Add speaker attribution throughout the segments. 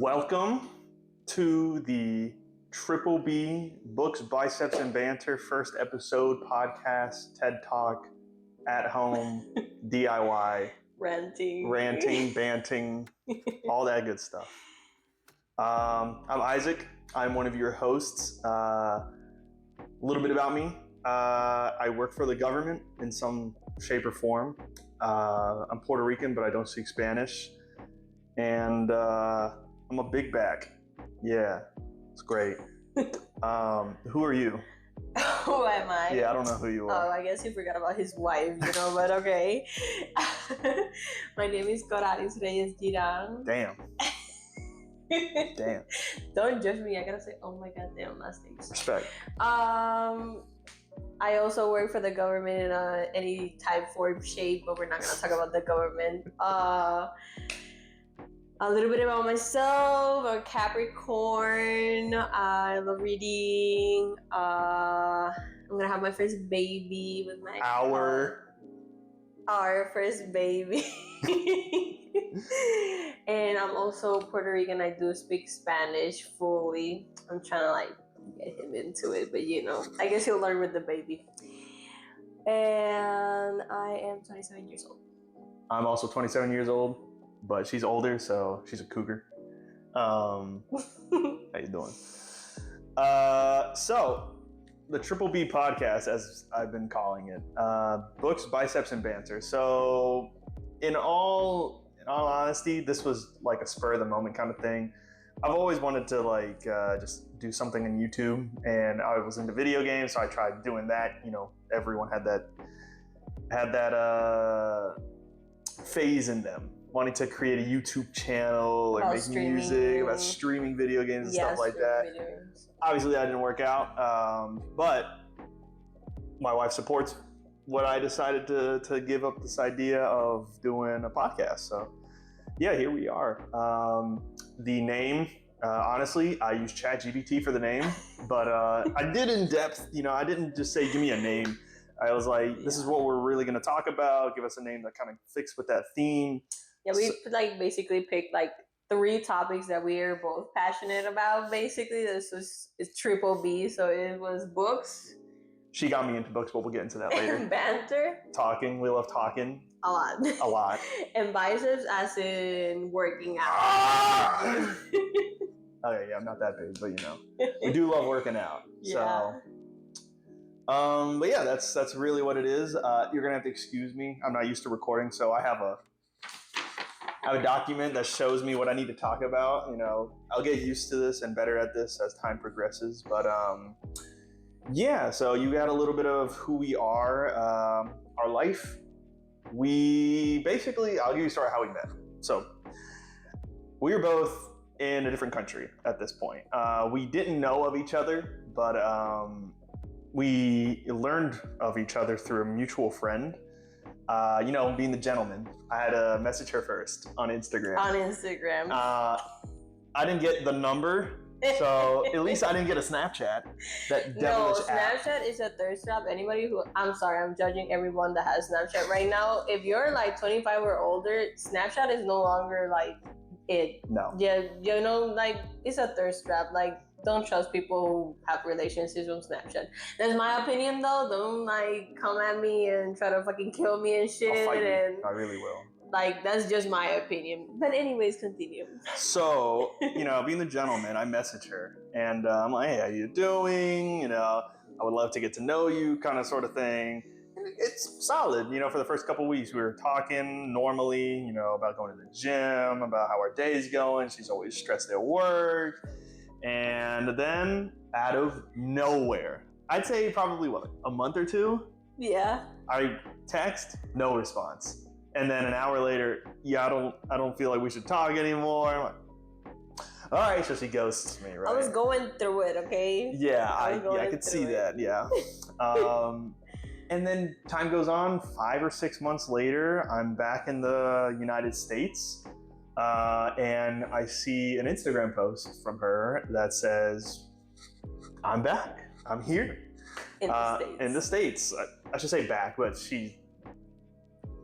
Speaker 1: Welcome to the Triple B Books, Biceps, and Banter first episode podcast, TED Talk, at home, DIY, ranting, banting, all that good stuff. I'm Isaac. I'm one of your hosts. A little bit about me. I work for the government in some shape or form. I'm Puerto Rican, but I don't speak Spanish. And I'm a big back. Yeah, it's great. Who are you?
Speaker 2: Who am I?
Speaker 1: Yeah, I don't know who you are.
Speaker 2: Oh, I guess he forgot about his wife, but okay. My name is Coralis Reyes Girán.
Speaker 1: Damn.
Speaker 2: Don't judge me. I gotta say, oh my god, damn last names.
Speaker 1: Respect.
Speaker 2: I also work for the government in any type, form, shape, but we're not gonna talk about the government. A little bit about myself. I'm a Capricorn. I love reading. I'm gonna have my first baby with my our first baby. And I'm also Puerto Rican. I do speak Spanish fully. I'm trying to get him into it, but I guess he'll learn with the baby. And I am 27 years old.
Speaker 1: I'm also 27 years old. But she's older, so she's a cougar. How you doing? So, the Triple B podcast, as I've been calling it, Books, Biceps, and Banter. So, in all honesty, this was like a spur of the moment kind of thing. I've always wanted to just do something on YouTube, and I was into video games, so I tried doing that. Everyone had that phase in them, wanting to create a YouTube channel or make music about streaming video games and stuff like that. Videos. Obviously, that didn't work out, but my wife supports what I decided to give up this idea of doing a podcast. So, yeah, here we are. The name, honestly, I used ChatGPT for the name, but I did in depth. I didn't just say, give me a name. I was like, this is what we're really going to talk about. Give us a name that kind of fits with that theme.
Speaker 2: Yeah, we basically picked 3 topics that we are both passionate about. Basically, it's Triple B, so it was books.
Speaker 1: She got me into books, but we'll get into that later.
Speaker 2: Banter.
Speaker 1: Talking. We love talking.
Speaker 2: A lot. And biceps, as in working out.
Speaker 1: Okay, yeah, I'm not that big, but we do love working out.
Speaker 2: Yeah.
Speaker 1: So. But yeah, that's really what it is. You're gonna have to excuse me. I'm not used to recording, so I have a document that shows me what I need to talk about. I'll get used to this and better at this as time progresses. But yeah, so you got a little bit of who we are, our life. We basically, I'll give you a story of how we met. So we were both in a different country at this point. We didn't know of each other, but we learned of each other through a mutual friend. Being the gentleman, I had to message her first on Instagram. I didn't get the number, so at least I didn't get a Snapchat. That devilish app.
Speaker 2: Snapchat is a thirst trap. I'm sorry, I'm judging everyone that has Snapchat right now. If you're 25 or older, Snapchat is no longer it.
Speaker 1: No.
Speaker 2: Yeah, it's a thirst trap. Don't trust people who have relationships on Snapchat. That's my opinion, though. Don't come at me and try to fucking kill me and shit.
Speaker 1: I'll fight you. I really will.
Speaker 2: That's just my opinion. But anyways, continue.
Speaker 1: So, being the gentleman, I message her and I'm like, hey, how you doing? I would love to get to know you, kind of sort of thing. And it's solid. For the first couple of weeks, we were talking normally, about going to the gym, about how our day's going. She's always stressed at work. And then, out of nowhere, I'd say probably a month or two.
Speaker 2: Yeah.
Speaker 1: I text, no response, and then an hour later, yeah, I don't feel like we should talk anymore. I'm like, all right, so she ghosts me, right?
Speaker 2: I was going through it, okay.
Speaker 1: Yeah, I could see that. Yeah. And then time goes on. 5 or 6 months later, I'm back in the United States. And I see an Instagram post from her that says, I'm back. I'm here.
Speaker 2: In the
Speaker 1: States. I should say back, but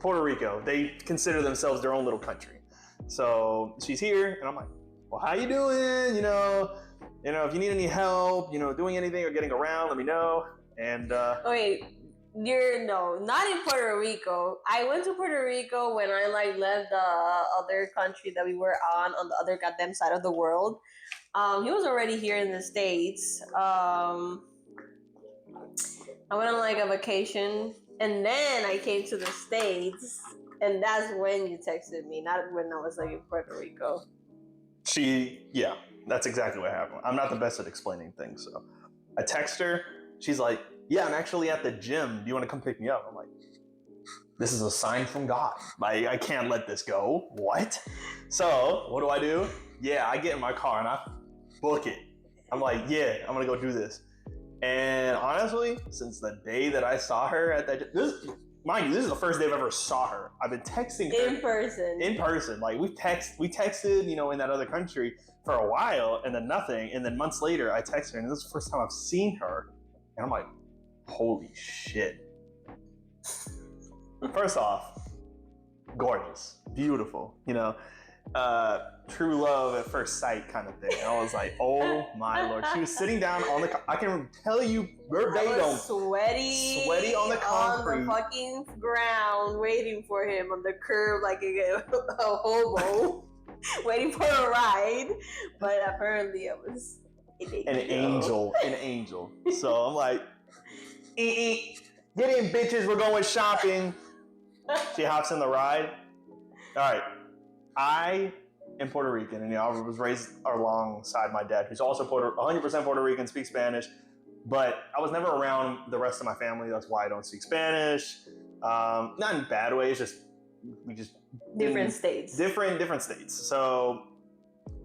Speaker 1: Puerto Rico, they consider themselves their own little country. So she's here, and I'm like, well, how you doing? If you need any help, doing anything or getting around, let me know. And
Speaker 2: wait, not in Puerto Rico. I went to Puerto Rico when I left the other country that we were on the other goddamn side of the world. He was already here in the States. I went on a vacation, and then I came to the States, and that's when you texted me, not when I was in Puerto Rico.
Speaker 1: That's exactly what happened. I'm not the best at explaining things, so I text her. She's like, yeah, I'm actually at the gym. Do you want to come pick me up? I'm like, this is a sign from God. I can't let this go. What? So what do? Yeah, I get in my car and I book it. I'm like, yeah, I'm going to go do this. And honestly, since the day that I saw her at that gym, mind you, this is the first day I've ever saw her. I've been texting her. In person. We texted, in that other country for a while and then nothing. And then months later, I texted her and this is the first time I've seen her. And I'm like, holy shit. First off, gorgeous, beautiful, true love at first sight kind of thing. And I was like, oh my Lord. She was sitting down on I can tell you verbatim.
Speaker 2: Sweaty
Speaker 1: on the concrete.
Speaker 2: On the fucking ground, waiting for him on the curb like a hobo, waiting for a ride. But apparently it was
Speaker 1: an angel. So I'm like, get in, bitches, we're going shopping. She hops in the ride. All right, I am Puerto Rican, and I was raised alongside my dad, who's also 100% Puerto Rican, speaks Spanish, but I was never around the rest of my family. That's why I don't speak Spanish. Not in bad ways, we just
Speaker 2: different states.
Speaker 1: Different states. So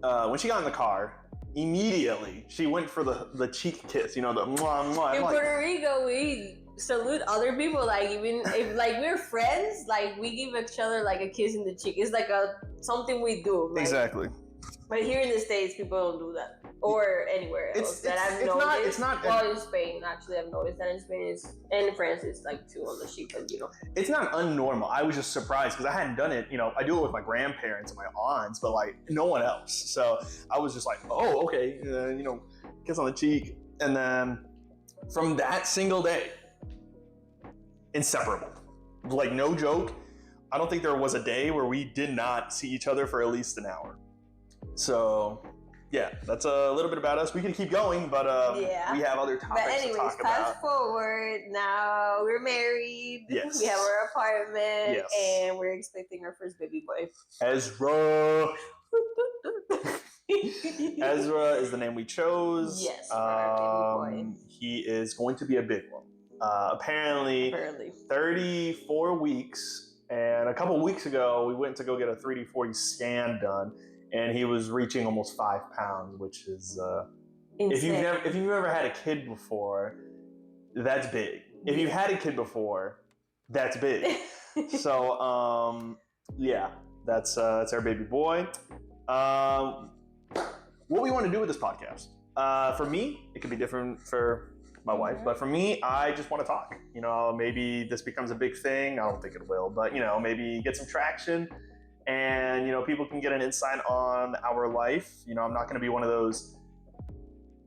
Speaker 1: when she got in the car, immediately she went for the cheek kiss, the mwah, mwah.
Speaker 2: In Puerto Rico, we salute other people, even if we're friends, we give each other a kiss in the cheek. It's something we do.
Speaker 1: Exactly.
Speaker 2: But here in the States, people don't do that, or anywhere else I've noticed.
Speaker 1: It's not.
Speaker 2: Well, in Spain, actually, I've noticed that in Spain and in France, it's two on the cheek, but
Speaker 1: It's not unnormal. I was just surprised because I hadn't done it. I do it with my grandparents and my aunts, but no one else. So I was just like, oh, okay, kiss on the cheek, and then from that single day, inseparable. No joke. I don't think there was a day where we did not see each other for at least an hour. So, yeah, that's a little bit about us. We can keep going, but we have other topics to talk about.
Speaker 2: Fast forward. Now we're married.
Speaker 1: Yes.
Speaker 2: We have our apartment.
Speaker 1: Yes.
Speaker 2: And we're expecting our first baby boy.
Speaker 1: Ezra. Ezra is the name we chose.
Speaker 2: Yes, our baby boy.
Speaker 1: He is going to be a big one. Apparently 34 weeks. And a couple weeks ago, we went to go get a 3D/40 scan done, and he was reaching almost 5 pounds, which is if you've never had a kid before, that's big. If you've had a kid before, that's big. So that's our baby boy. What we want to do with this podcast? For me, it could be different for my wife, but for me, I just want to talk. Maybe this becomes a big thing. I don't think it will, but maybe get some traction, and people can get an insight on our life. I'm not going to be one of those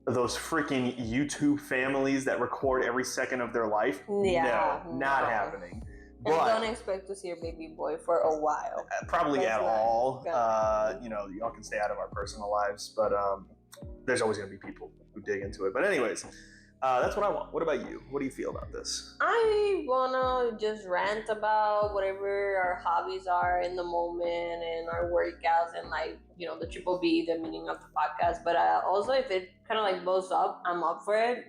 Speaker 1: freaking YouTube families that record every second of their life. Not happening.
Speaker 2: But don't expect to see your baby boy for a while.
Speaker 1: Probably at all. Y'all can stay out of our personal lives, but there's always going to be people who dig into it. But anyways. That's what I want. What about you? What do you feel about this?
Speaker 2: I wanna just rant about whatever our hobbies are in the moment and our workouts and the triple B, the meaning of the podcast. But also, if it kind of blows up, I'm up for it.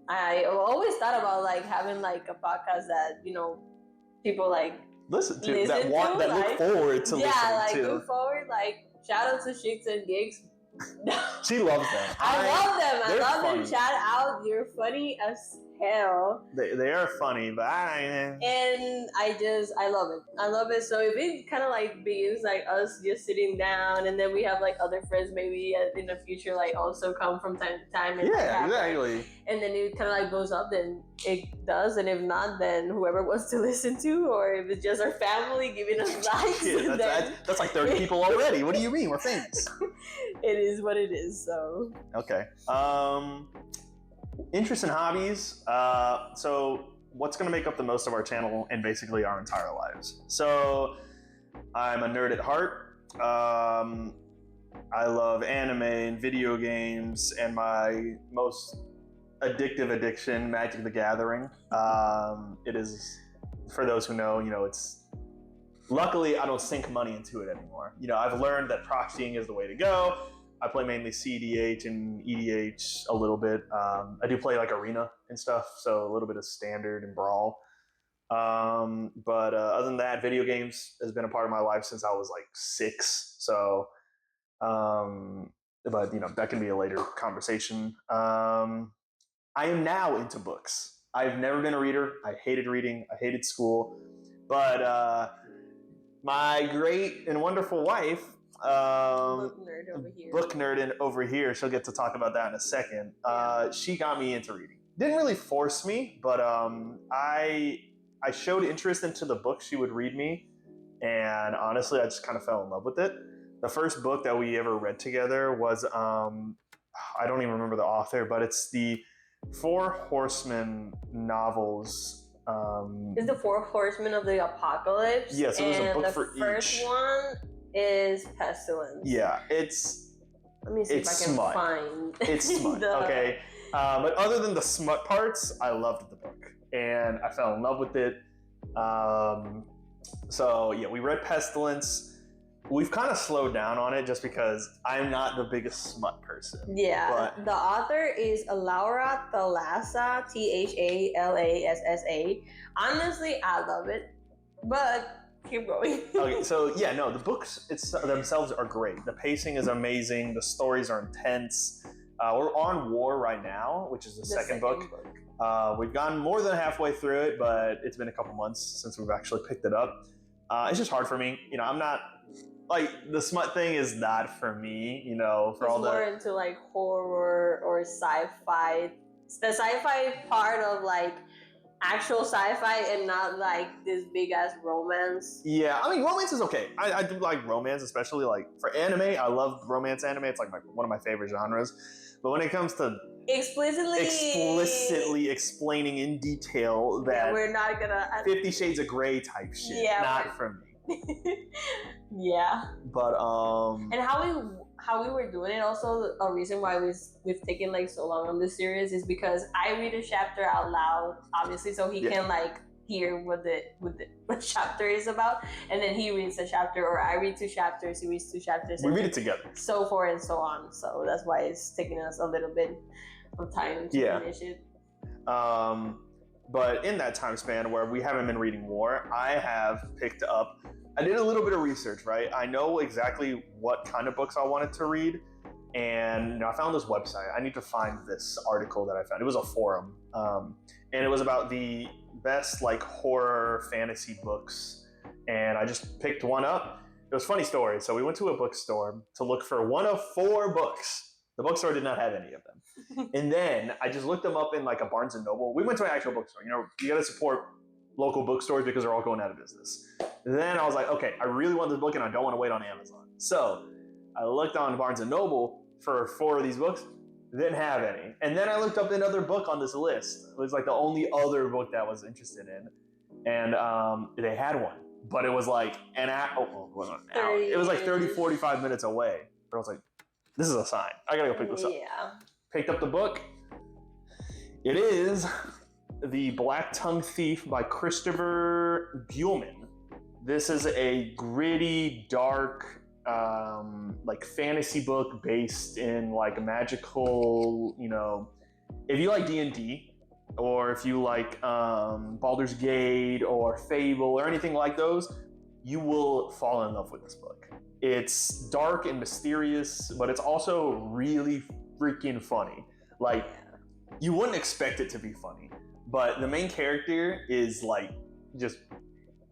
Speaker 2: I always thought about having a podcast that people
Speaker 1: listen to that look forward to listening to.
Speaker 2: Yeah, look forward. Shout out to Chicks and Gigs.
Speaker 1: She loves them.
Speaker 2: I love them. I love them. Shout out. You're funny as hell.
Speaker 1: They are funny, but
Speaker 2: and I love it. I love it. So if it kind of begins us just sitting down, and then we have other friends maybe in the future also come from time to time. And
Speaker 1: exactly.
Speaker 2: And then it kind of goes up, then it does, and if not, then whoever wants to listen to, or if it's just our family giving us likes.
Speaker 1: That's 30 people already. What do you mean? We're famous.
Speaker 2: It is what it is, so.
Speaker 1: Okay. Interests and hobbies. So what's going to make up the most of our channel and basically our entire lives? So I'm a nerd at heart. I love anime and video games, and my most addictive addiction, Magic the Gathering. It is, for those who know, it's, luckily I don't sink money into it anymore. I've learned that proxying is the way to go. I play mainly CDH and EDH a little bit. I do play like Arena and stuff, so a little bit of Standard and Brawl. But other than that, video games has been a part of my life since I was like 6. So, but that can be a later conversation. I am now into books. I've never been a reader. I hated reading. I hated school. But my great and wonderful wife, book nerd over here, she'll get to talk about that in a second. She got me into reading. Didn't really force me, but I showed interest into the books she would read me, and honestly, I just kind of fell in love with it. The first book that we ever read together was, I don't even remember the author, but it's the 4 Horsemen novels.
Speaker 2: It's the 4 Horsemen of the Apocalypse.
Speaker 1: Yes, it was a book for each.
Speaker 2: The first one is Pestilence.
Speaker 1: Yeah, it's.
Speaker 2: Let me see if I can
Speaker 1: smut.
Speaker 2: Find.
Speaker 1: It's smut. Okay, but other than the smut parts, I loved the book and I fell in love with it. So yeah, we read Pestilence. We've kind of slowed down on it just because I'm not the biggest smut person.
Speaker 2: Yeah,
Speaker 1: but
Speaker 2: the author is Laura Thalassa, Thalassa. Honestly, I love it, but keep going.
Speaker 1: Okay, so yeah, no, the books themselves are great. The pacing is amazing. The stories are intense. We're on War right now, which is the second book. We've gone more than halfway through it, but it's been a couple months since we've actually picked it up. It's just hard for me. I'm not, like, the smut thing is not for me, for all the...
Speaker 2: more into, like, horror or sci-fi. The sci-fi part of, like, actual sci-fi and not, like, this big-ass romance.
Speaker 1: Yeah, I mean, romance is okay. I do like romance, especially, like, for anime. I love romance anime. It's, like, one of my favorite genres. But when it comes to explicitly explaining in detail that
Speaker 2: we're not gonna
Speaker 1: 50 Shades of Grey type shit, not for me.
Speaker 2: Yeah.
Speaker 1: But
Speaker 2: and how we were doing it, also a reason why we've taken like so long on this series is because I read a chapter out loud, obviously, so he can like hear what the chapter is about, and then he reads the chapter, or I read 2 chapters, he reads 2 chapters.
Speaker 1: We read it together.
Speaker 2: So forth and so on. So that's why it's taking us a little bit of time to finish it.
Speaker 1: But in that time span where we haven't been reading War, I did a little bit of research, right? I know exactly what kind of books I wanted to read. And I found this website. I need to find this article that I found. It was a forum. And it was about the best like horror fantasy books. And I just picked one up. It was a funny story. So we went to a bookstore to look for one of 4 books. The bookstore did not have any of them. And then I just looked them up in like a Barnes & Noble. We went to an actual bookstore. You got to support local bookstores because they're all going out of business. And then I was like, okay, I really want this book and I don't want to wait on Amazon. So I looked on Barnes & Noble for 4 of these books, didn't have any. And then I looked up another book on this list. It was like the only other book that I was interested in. And they had one, but it was like an hour. It was like 30, 45 minutes away. But I was like, this is a sign. I gotta go pick this up.
Speaker 2: Yeah.
Speaker 1: Picked up the book. It is The Black Tongue Thief by Christopher Buehlman. This is a gritty, dark, like fantasy book based in like magical, if you like D&D or if you like Baldur's Gate or Fable or anything like those, you will fall in love with this book. It's dark and mysterious, but it's also really freaking funny. Like, you wouldn't expect it to be funny, but the main character is like just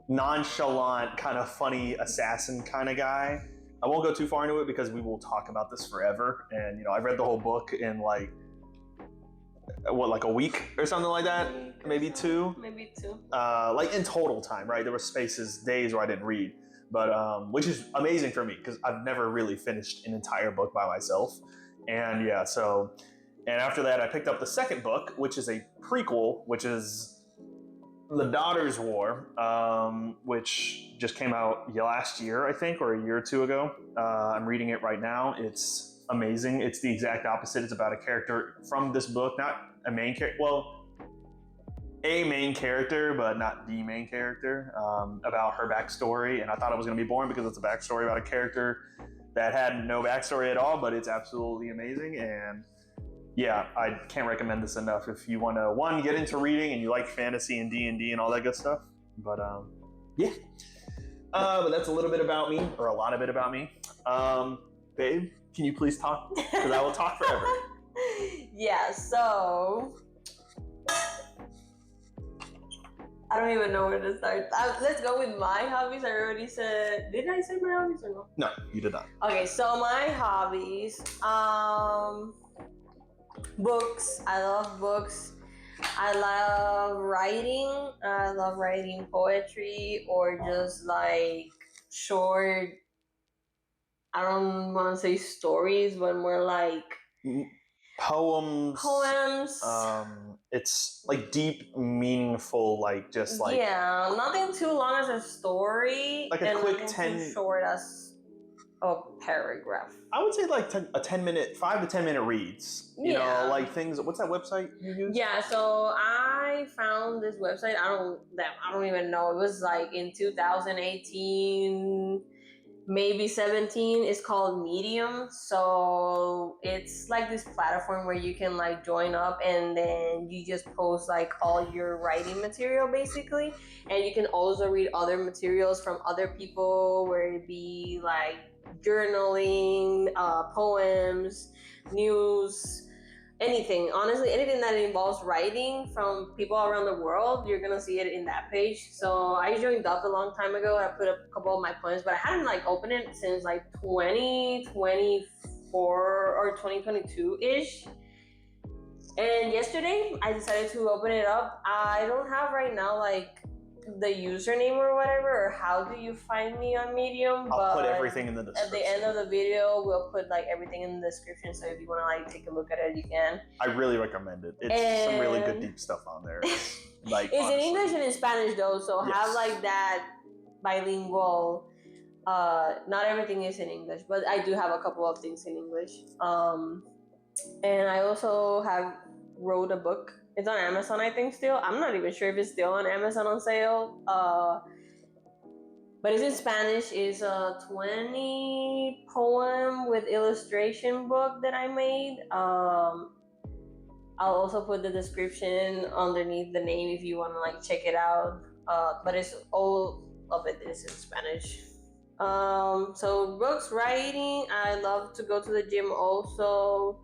Speaker 1: nonchalant, kind of funny assassin kind of guy. I won't go too far into it because we will talk about this forever. And, I read the whole book in like a week or something like that? Maybe 2?
Speaker 2: Maybe 2.
Speaker 1: Like in total time, right? There were days where I didn't read. but which is amazing for me because I've never really finished an entire book by myself. And yeah, and after that, I picked up the second book, which is a prequel, which is The Daughter's War, which just came out last year, I think, or a year or two ago. I'm reading it right now. It's amazing. It's the exact opposite. It's about a character from this book, not a main character. Well, a main character, but not the main character, about her backstory. And I thought it was going to be boring because it's a backstory about a character that had no backstory at all, but it's absolutely amazing. And yeah, I can't recommend this enough if you want to, one, get into reading and you like fantasy and D&D and all that good stuff. But yeah. But that's a little bit about me, or a lot of it about me. Babe, can you please talk? Because I will talk forever.
Speaker 2: Yeah, so I don't even know where to start. Let's go with my hobbies. I already said, did I say my hobbies or no?
Speaker 1: No, you did not.
Speaker 2: Okay, so my hobbies, books. I love books. I love writing. I love writing poetry or just like short, I don't want to say stories, but more like
Speaker 1: poems. It's like deep, meaningful, like just like,
Speaker 2: yeah, nothing too long as a story,
Speaker 1: like a
Speaker 2: and
Speaker 1: quick
Speaker 2: nothing too short as a paragraph.
Speaker 1: I would say like 5 to 10 minute reads. You know, like things. What's that website you use?
Speaker 2: Yeah, so I found this website. I don't even know. It was like in 2018. Maybe 17. Is called Medium. So it's like this platform where you can like join up and then you just post like all your writing material basically, and you can also read other materials from other people, where it be like journaling, poems, news, anything. Honestly, anything that involves writing from people around the world, you're gonna see it in that page. So I joined up a long time ago. I put up a couple of my poems, but I hadn't like opened it since like 2024 or 2022 ish. And yesterday I decided to open it up. I don't have right now like the username or whatever, or how do you find me on Medium,
Speaker 1: I'll put everything in the description.
Speaker 2: At the end of the video we'll put like everything in the description, so if you want to like take a look at it, you can.
Speaker 1: I really recommend it. It's some really good deep stuff on there. Like,
Speaker 2: it's honestly in English and in Spanish though, so yes. Have like that bilingual. Not everything is in English, but I do have a couple of things in English. And I also have wrote a book. It's on Amazon, I think, still. I'm not even sure if it's still on Amazon on sale. But it's in Spanish. It's a 20 poem with illustration book that I made. I'll also put the description underneath the name if you want to like check it out. But it's all of it is in Spanish. So books, writing. I love to go to the gym also.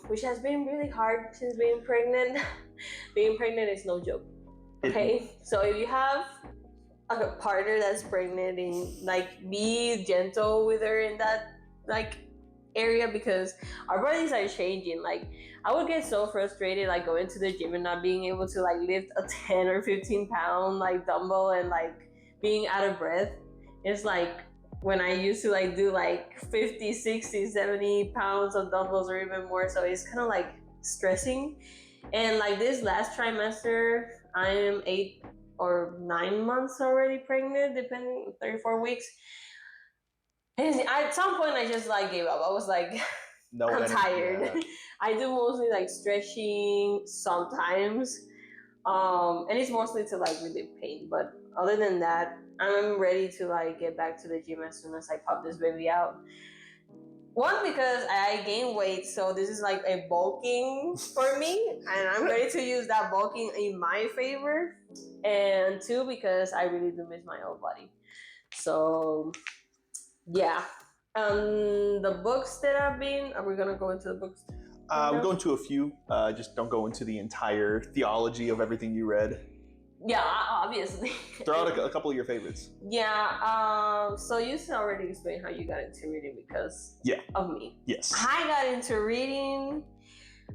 Speaker 2: Which has been really hard since being pregnant. Being pregnant is no joke. Okay, so if you have a partner that's pregnant, and like be gentle with her in that like area, because our bodies are changing. Like I would get so frustrated like going to the gym and not being able to like lift a 10 or 15 pound like dumbbell and like being out of breath. It's like when I used to like do like 50, 60, 70 pounds of dumbbells or even more. So it's kind of like stressing. And like this last trimester, I am 8 or 9 months already pregnant, depending, 34 weeks. And at some point I just like gave up. I was like, no, I'm tired. Yeah. I do mostly like stretching sometimes. And it's mostly to like relieve pain. But other than that, I'm ready to like get back to the gym as soon as I pop this baby out. One, because I gained weight, so this is like a bulking for me, and I'm ready to use that bulking in my favor. And two, because I really do miss my old body. So yeah. The books that I've been, are we gonna go into the books?
Speaker 1: We'll go into a few. Just don't go into the entire theology of everything you read.
Speaker 2: Yeah, obviously.
Speaker 1: Throw out a couple of your favorites.
Speaker 2: Yeah, so you already explained how you got into reading because of me.
Speaker 1: Yes.
Speaker 2: I got into reading,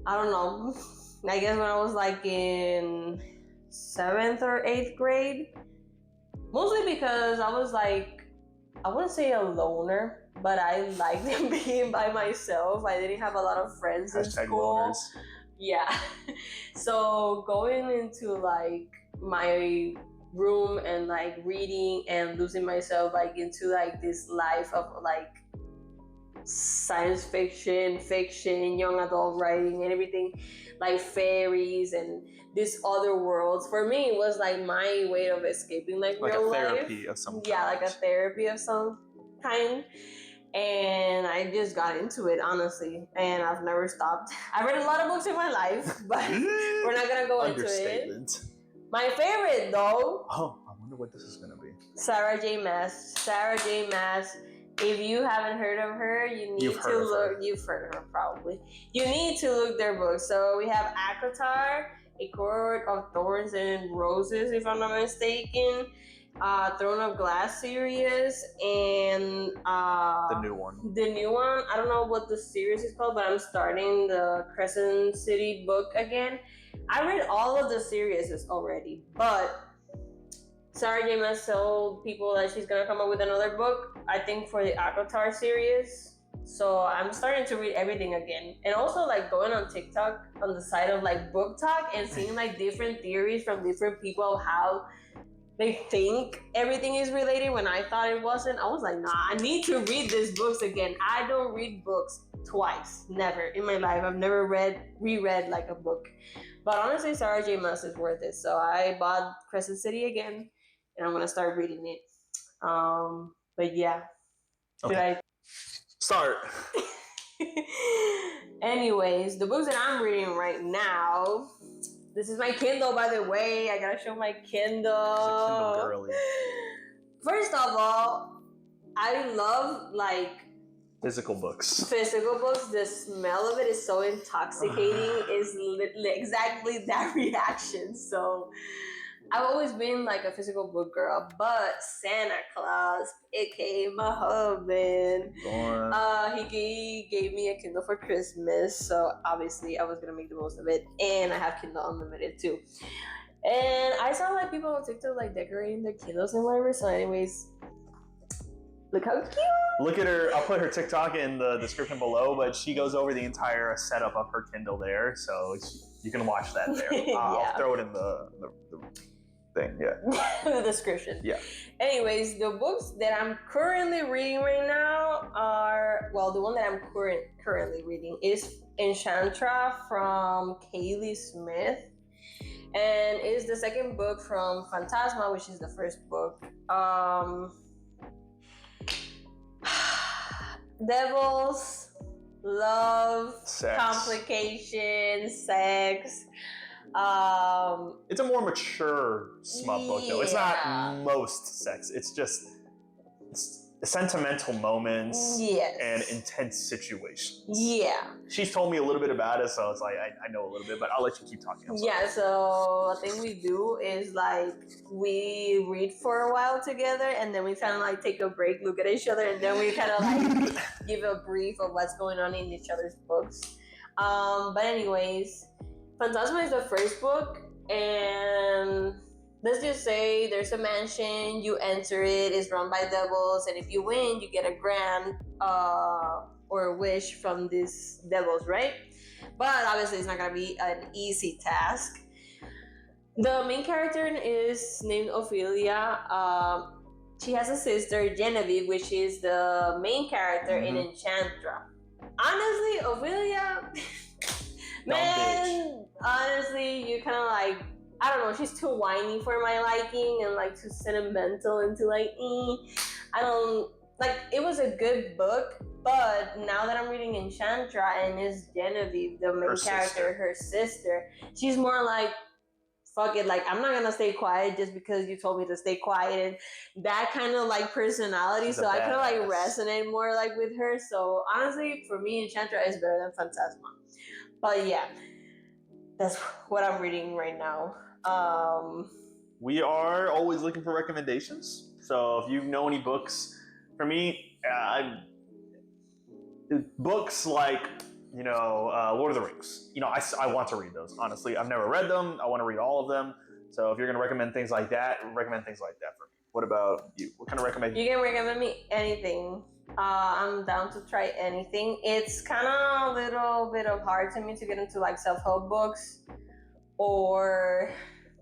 Speaker 2: I don't know, I guess when I was like in 7th or 8th grade. Mostly because I was like, I wouldn't say a loner, but I liked being by myself. I didn't have a lot of friends in school.
Speaker 1: Loners.
Speaker 2: Yeah. So going into like my room and like reading and losing myself like into like this life of like science fiction, fiction, young adult writing and everything, like fairies and these other worlds. For me, it was like my way of escaping like real life.
Speaker 1: Like a therapy of some kind.
Speaker 2: Yeah, like a therapy of some kind. And I just got into it, honestly, and I've never stopped. I read a lot of books in my life, but we're not gonna go into it. My favorite, though.
Speaker 1: Oh, I wonder what this is gonna be.
Speaker 2: Sarah J. Maas. Sarah J. Maas. If you haven't heard of her, you've heard of her probably. You need to look their books. So we have Akatar, A Court of Thorns and Roses, if I'm not mistaken. Throne of Glass series and
Speaker 1: the new one.
Speaker 2: I don't know what the series is called, but I'm starting the Crescent City book again. I read all of the series already, but Sarah J. Maas told people that she's gonna come up with another book, I think for the Akatar series. So I'm starting to read everything again. And also like going on TikTok on the side of like Book Talk and seeing like different theories from different people of how they think everything is related when I thought it wasn't. I was like, nah, I need to read these books again. I don't read books twice. Never in my life. I've never reread like a book. But honestly, Sarah J. Maas is worth it. So I bought Crescent City again and I'm gonna start reading it. But yeah.
Speaker 1: Okay. Start.
Speaker 2: Anyways, the books that I'm reading right now. This is my Kindle, by the way. I gotta show my Kindle.
Speaker 1: She's a Kindle girly.
Speaker 2: First of all, I love like
Speaker 1: physical books.
Speaker 2: The smell of it is so intoxicating. Is exactly that reaction. So I've always been like a physical book girl, but Santa Claus became my husband. He gave me a Kindle for Christmas, so obviously I was gonna make the most of it, and I have Kindle Unlimited too. And I saw like people on TikTok like decorating their Kindles and whatever. So, anyways, look how cute.
Speaker 1: Look at her. I'll put her TikTok in the description below, but she goes over the entire setup of her Kindle there, so you can watch that there.
Speaker 2: Yeah.
Speaker 1: I'll throw it in the thing, yeah.
Speaker 2: The description.
Speaker 1: Yeah.
Speaker 2: Anyways, the books that I'm currently reading right now are, well, the one that I'm currently reading is Enchantra from Kaylee Smith. And it's the second book from Phantasma, which is the first book. Devils, love,
Speaker 1: sex.
Speaker 2: Complications, sex.
Speaker 1: It's a more mature smut book, though. It's not most sex. It's just sentimental moments and intense situations. Yeah. She's told me a little bit about it, so it's like I know a little bit, but I'll let you keep talking.
Speaker 2: Yeah, so the thing we do is like we read for a while together and then we kind of like take a break, look at each other, and then we kind of like give a brief of what's going on in each other's books. But anyways, Phantasma is the first book, and let's just say there's a mansion, you enter it, it's run by devils, and if you win, you get a grant or a wish from these devils, right? But obviously it's not gonna be an easy task. The main character is named Ophelia. She has a sister, Genevieve, which is the main character in Enchantra. Honestly, Ophelia... Man, honestly, you kind of like, I don't know, she's too whiny for my liking and like too sentimental and too like, I don't, like, it was a good book, but now that I'm reading Enchantra and it's Genevieve, the main character, her sister, she's more like, fuck it, like, I'm not gonna stay quiet just because you told me to stay quiet, and that kind of like personality, so I kind of like resonate more like with her. So honestly, for me, Enchantra is better than Phantasma. But yeah, that's what I'm reading right now.
Speaker 1: We are always looking for recommendations. So if you know any books, for me, books like, Lord of the Rings. I want to read those, honestly. I've never read them. I want to read all of them. So if you're going to recommend things like that for me. What about you? What kind of recommend?
Speaker 2: You can recommend me anything. I'm down to try anything. It's kind of a little bit of hard to me to get into like self-help books or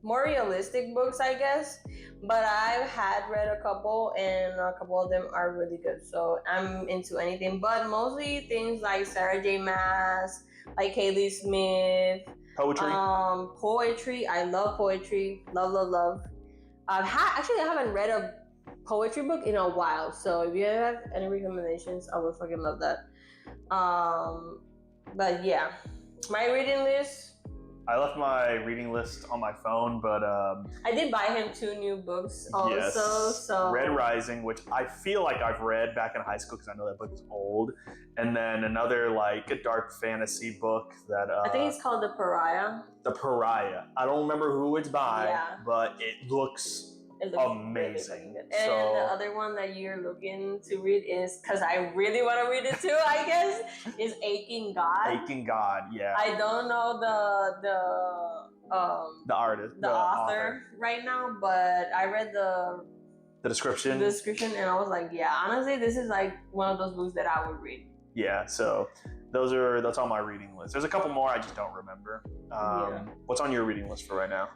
Speaker 2: more realistic books, I guess. But I had read a couple, and a couple of them are really good. So I'm into anything, but mostly things like Sarah J. Maas, like Haley Smith.
Speaker 1: Poetry.
Speaker 2: Poetry. I love poetry. Love. I haven't read a poetry book in a while. So if you have any recommendations, I would fucking love that. But yeah, my reading list.
Speaker 1: I left my reading list on my phone, but
Speaker 2: I did buy him 2 new books also.
Speaker 1: Yes.
Speaker 2: So
Speaker 1: Red Rising, which I feel like I've read back in high school because I know that book is old, and then another like a dark fantasy book that
Speaker 2: I think it's called The Pariah.
Speaker 1: The Pariah. I don't remember who it's by, but it looks amazing.
Speaker 2: Really and the other one that you're looking to read is, because I really want to read it too, I guess, is Aching God.
Speaker 1: Aching God, yeah.
Speaker 2: I don't know
Speaker 1: the artist,
Speaker 2: the author right now, but I read the
Speaker 1: description.
Speaker 2: And I was like, yeah, honestly, this is like one of those books that I would read.
Speaker 1: Yeah, so that's on my reading list. There's a couple more I just don't remember. What's on your reading list for right now?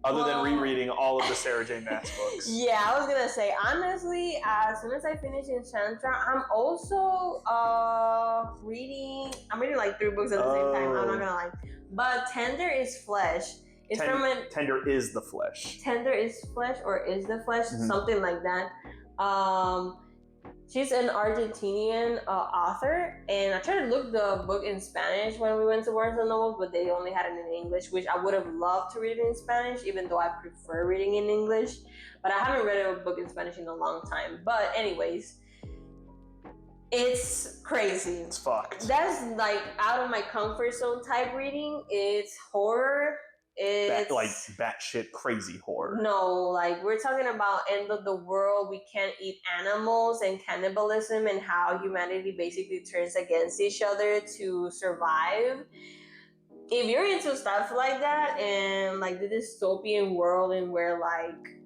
Speaker 1: Other than rereading all of the Sarah J. Maas books.
Speaker 2: Yeah, I was gonna say, honestly, as soon as I finish Enchantra, I'm also reading like 3 books at the same time, I'm not gonna lie. But Tender is Flesh. It's
Speaker 1: Tender is the Flesh.
Speaker 2: Tender is Flesh, or is the Flesh, something like that. She's an Argentinian author, and I tried to look the book in Spanish when we went to Barnes & Noble, but they only had it in English, which I would have loved to read it in Spanish, even though I prefer reading in English. But I haven't read a book in Spanish in a long time. But anyways, it's crazy.
Speaker 1: It's fucked.
Speaker 2: That's like out of my comfort zone type reading. It's horror. It's
Speaker 1: like batshit crazy horror.
Speaker 2: No, like we're talking about end of the world. We can't eat animals and cannibalism and how humanity basically turns against each other to survive. If you're into stuff like that and like the dystopian world and where like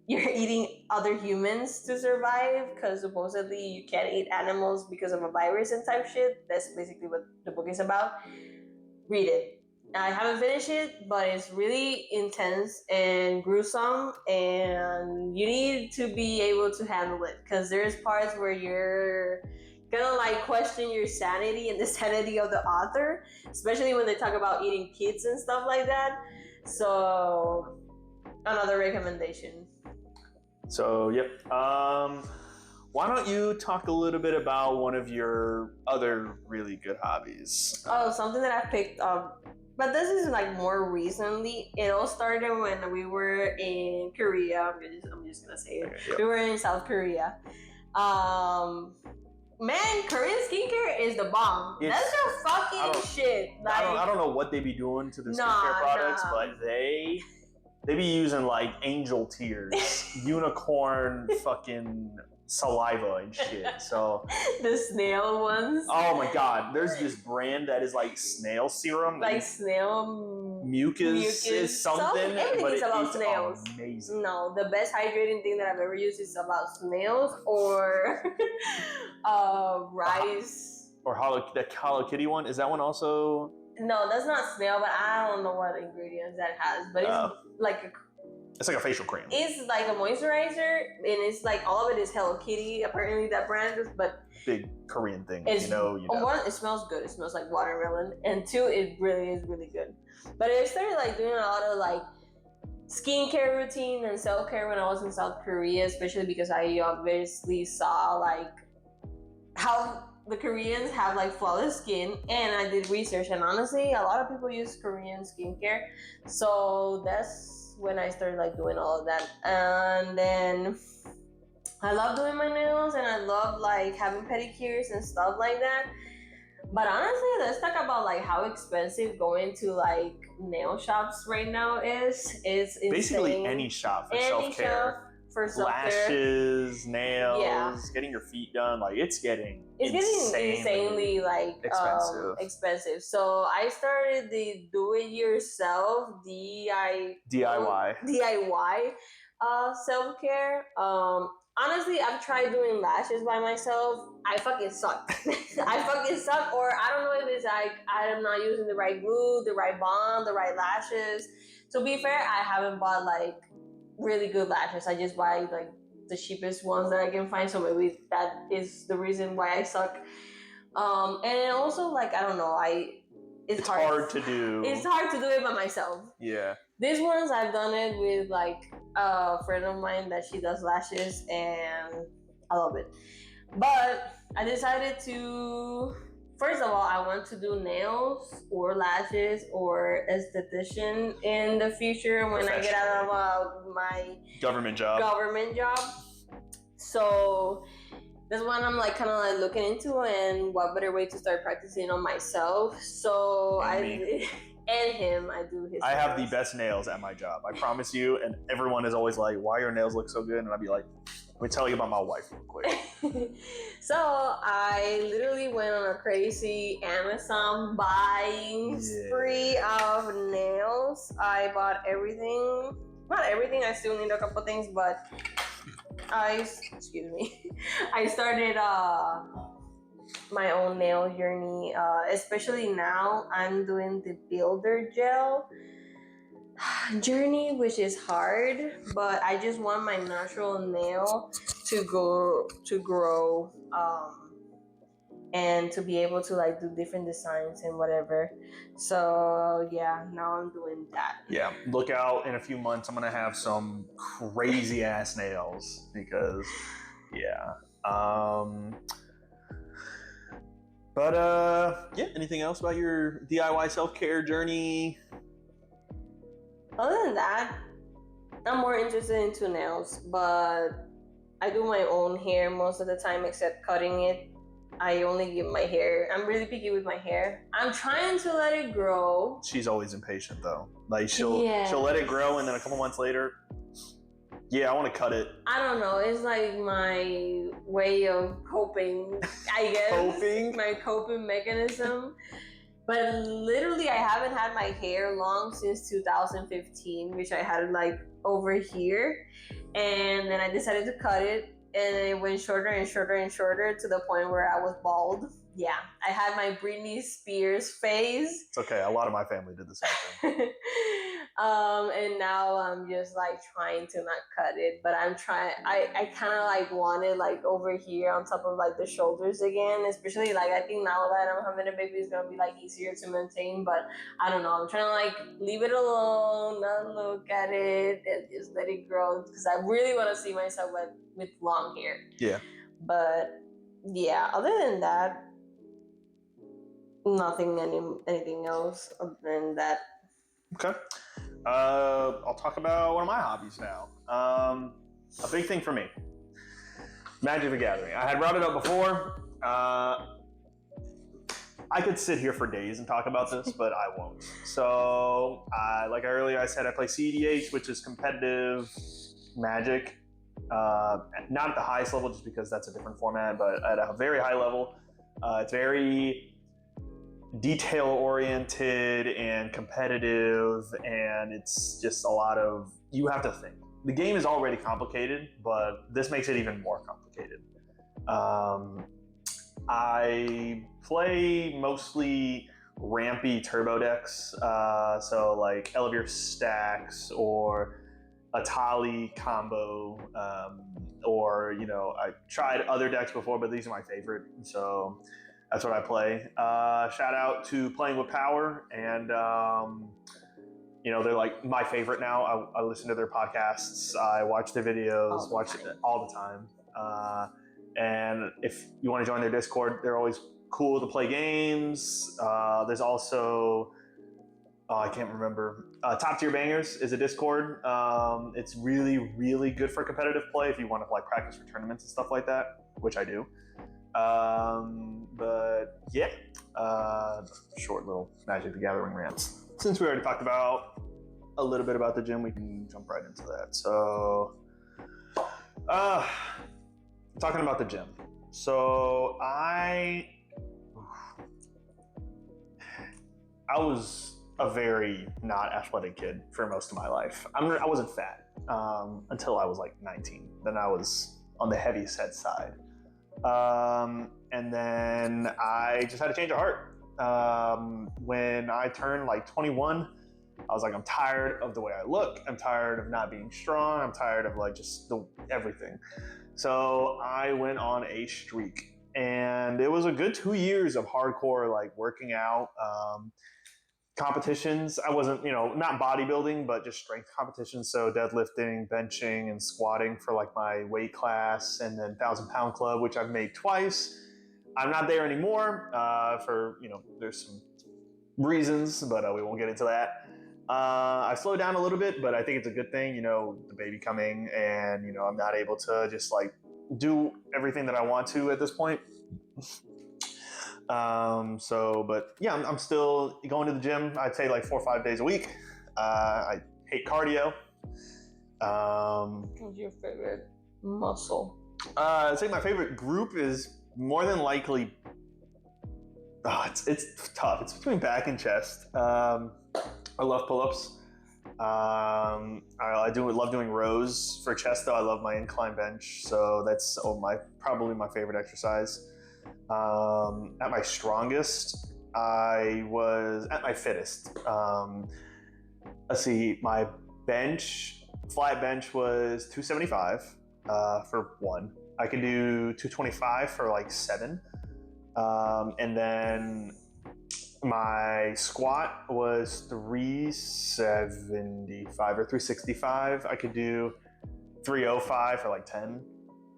Speaker 2: you're eating other humans to survive because supposedly you can't eat animals because of a virus and type shit, that's basically what the book is about. Read it. I haven't finished it, but it's really intense and gruesome, and you need to be able to handle it because there's parts where you're gonna like question your sanity and the sanity of the author, especially when they talk about eating kids and stuff like that. So, another recommendation.
Speaker 1: So, yep. Why don't you talk a little bit about one of your other really good hobbies?
Speaker 2: Something that I picked up. But this is like more recently. It all started when we were in Korea. I'm just gonna say it. Okay, yeah. We were in South Korea. Man, Korean skincare is the bomb. That's your fucking shit. Like,
Speaker 1: I don't know what they be doing to the skincare products, but they be using like angel tears, unicorn fucking saliva and shit. So
Speaker 2: the snail ones.
Speaker 1: Oh my god, there's this brand that is like snail serum,
Speaker 2: like snail
Speaker 1: mucus is something.
Speaker 2: Everything is about snails.
Speaker 1: Amazing.
Speaker 2: No, the best hydrating thing that I've ever used is about snails or rice.
Speaker 1: Or the Hello Kitty one. Is that one also?
Speaker 2: No, that's not snail, but I don't know what ingredients that has. But it's
Speaker 1: it's like a facial cream.
Speaker 2: It's like a moisturizer, and it's like all of it is Hello Kitty. Apparently, that brand is, but
Speaker 1: big Korean thing.
Speaker 2: You know. One, it smells good. It smells like watermelon, and 2, it really is really good. But I started like doing a lot of like skincare routine and self care when I was in South Korea, especially because I obviously saw like how the Koreans have like flawless skin, and I did research, and honestly, a lot of people use Korean skincare, so that's when I started like doing all of that. And then I love doing my nails, and I love like having pedicures and stuff like that. But honestly, let's talk about like how expensive going to like nail shops right now is. It's insane.
Speaker 1: Basically any shop for self-care.
Speaker 2: For
Speaker 1: lashes, nails, getting your feet done, like it's getting
Speaker 2: insanely like expensive. So I started the do-it-yourself DIY Self-care. Honestly, I've tried doing lashes by myself. I fucking suck. I fucking suck, or I don't know if it's like I'm not using the right glue, the right bond, the right lashes. To be fair, I haven't bought like really good lashes. I just buy like the cheapest ones that I can find. So maybe that is the reason why I suck. And also like I don't know, it's
Speaker 1: hard to do.
Speaker 2: It's hard to do it by myself.
Speaker 1: Yeah.
Speaker 2: These ones I've done it with like a friend of mine that she does lashes, and I love it. But I decided to, first of all, I want to do nails or lashes or esthetician in the future when I get out of my
Speaker 1: government job.
Speaker 2: So that's what I'm like kind of like looking into, and what better way to start practicing on myself. So and him, I do his.
Speaker 1: I have the best nails at my job, I promise you. And everyone is always like, "Why your nails look so good?" And I'd be like, "Let me tell you about my wife real quick."
Speaker 2: So I literally went on a crazy Amazon buying spree of nails. I bought everything. Not everything. I still need a couple things, but I started my own nail journey. Especially now, I'm doing the builder gel journey, which is hard, but I just want my natural nail to grow and to be able to like do different designs and whatever. So yeah, now I'm doing that.
Speaker 1: Yeah, look out, in a few months I'm gonna have some crazy ass nails because anything else about your DIY self-care journey?
Speaker 2: Other than that, I'm more interested into nails, but I do my own hair most of the time, except cutting it. I only give my hair. I'm really picky with my hair. I'm trying to let it grow.
Speaker 1: She's always impatient though. Like she'll let it grow, and then a couple months later, I want to cut it.
Speaker 2: I don't know. It's like my way of coping, I guess. My coping mechanism. But literally, I haven't had my hair long since 2015, which I had like over here. And then I decided to cut it, and it went shorter and shorter and shorter to the point where I was bald. Yeah, I had my Britney Spears phase.
Speaker 1: It's okay. A lot of my family did the same thing.
Speaker 2: And now I'm just like trying to not cut it, but I'm trying. I kind of like want it like over here on top of like the shoulders again, especially like I think now that I'm having a baby, it's gonna be like easier to maintain. But I don't know. I'm trying to like leave it alone, not look at it, and just let it grow because I really want to see myself like with long hair.
Speaker 1: Yeah.
Speaker 2: But yeah, other than that, anything else other than that.
Speaker 1: Okay. I'll talk about one of my hobbies now. A big thing for me, Magic the Gathering. I had brought it up before. I could sit here for days and talk about this, but I won't. So, like earlier I said, I play CEDH, which is competitive Magic. Not at the highest level, just because that's a different format, but at a very high level. It's very detail oriented and competitive, and it's just a lot of, you have to think. The game is already complicated, but this makes it even more complicated. I play mostly rampy turbo decks, so like Elevir Stacks or Atali combo, or I tried other decks before, but these are my favorite, so that's what I play. Shout out to Playing with Power, and they're like my favorite now. I listen to their podcasts, I watch their videos, watch it all the time. And if you want to join their Discord, they're always cool to play games. There's also, I can't remember. Top Tier Bangers is a Discord. It's really, really good for competitive play if you want to like practice for tournaments and stuff like that, which I do. But yeah, short little Magic the Gathering rants. Since we already talked about a little bit about the gym, we can jump right into that. So, talking about the gym. So I was a very not athletic kid for most of my life. I wasn't fat until I was like 19. Then I was on the heavy set side. And then I just had a change of heart. When I turned like 21, I was like, I'm tired of the way I look. I'm tired of not being strong. I'm tired of like just everything. So I went on a streak, and it was a good 2 years of hardcore like working out, competitions. I wasn't, not bodybuilding, but just strength competitions. So deadlifting, benching, and squatting for like my weight class, and then 1,000-pound club, which I've made twice. I'm not there anymore for, there's some reasons, but we won't get into that. I slowed down a little bit, but I think it's a good thing, the baby coming, and, I'm not able to just like do everything that I want to at this point. But yeah, I'm still going to the gym. I'd say like 4 or 5 days a week. I hate cardio.
Speaker 2: What's your favorite muscle?
Speaker 1: I'd say my favorite group is more than likely. It's tough. It's between back and chest. I love pull-ups. I love doing rows for chest though. I love my incline bench, so that's probably my favorite exercise. At my strongest, I was at my fittest. Let's see, my flat bench was 275 for 1. I could do 225 for like 7. And then my squat was 375 or 365. I could do 305 for like 10.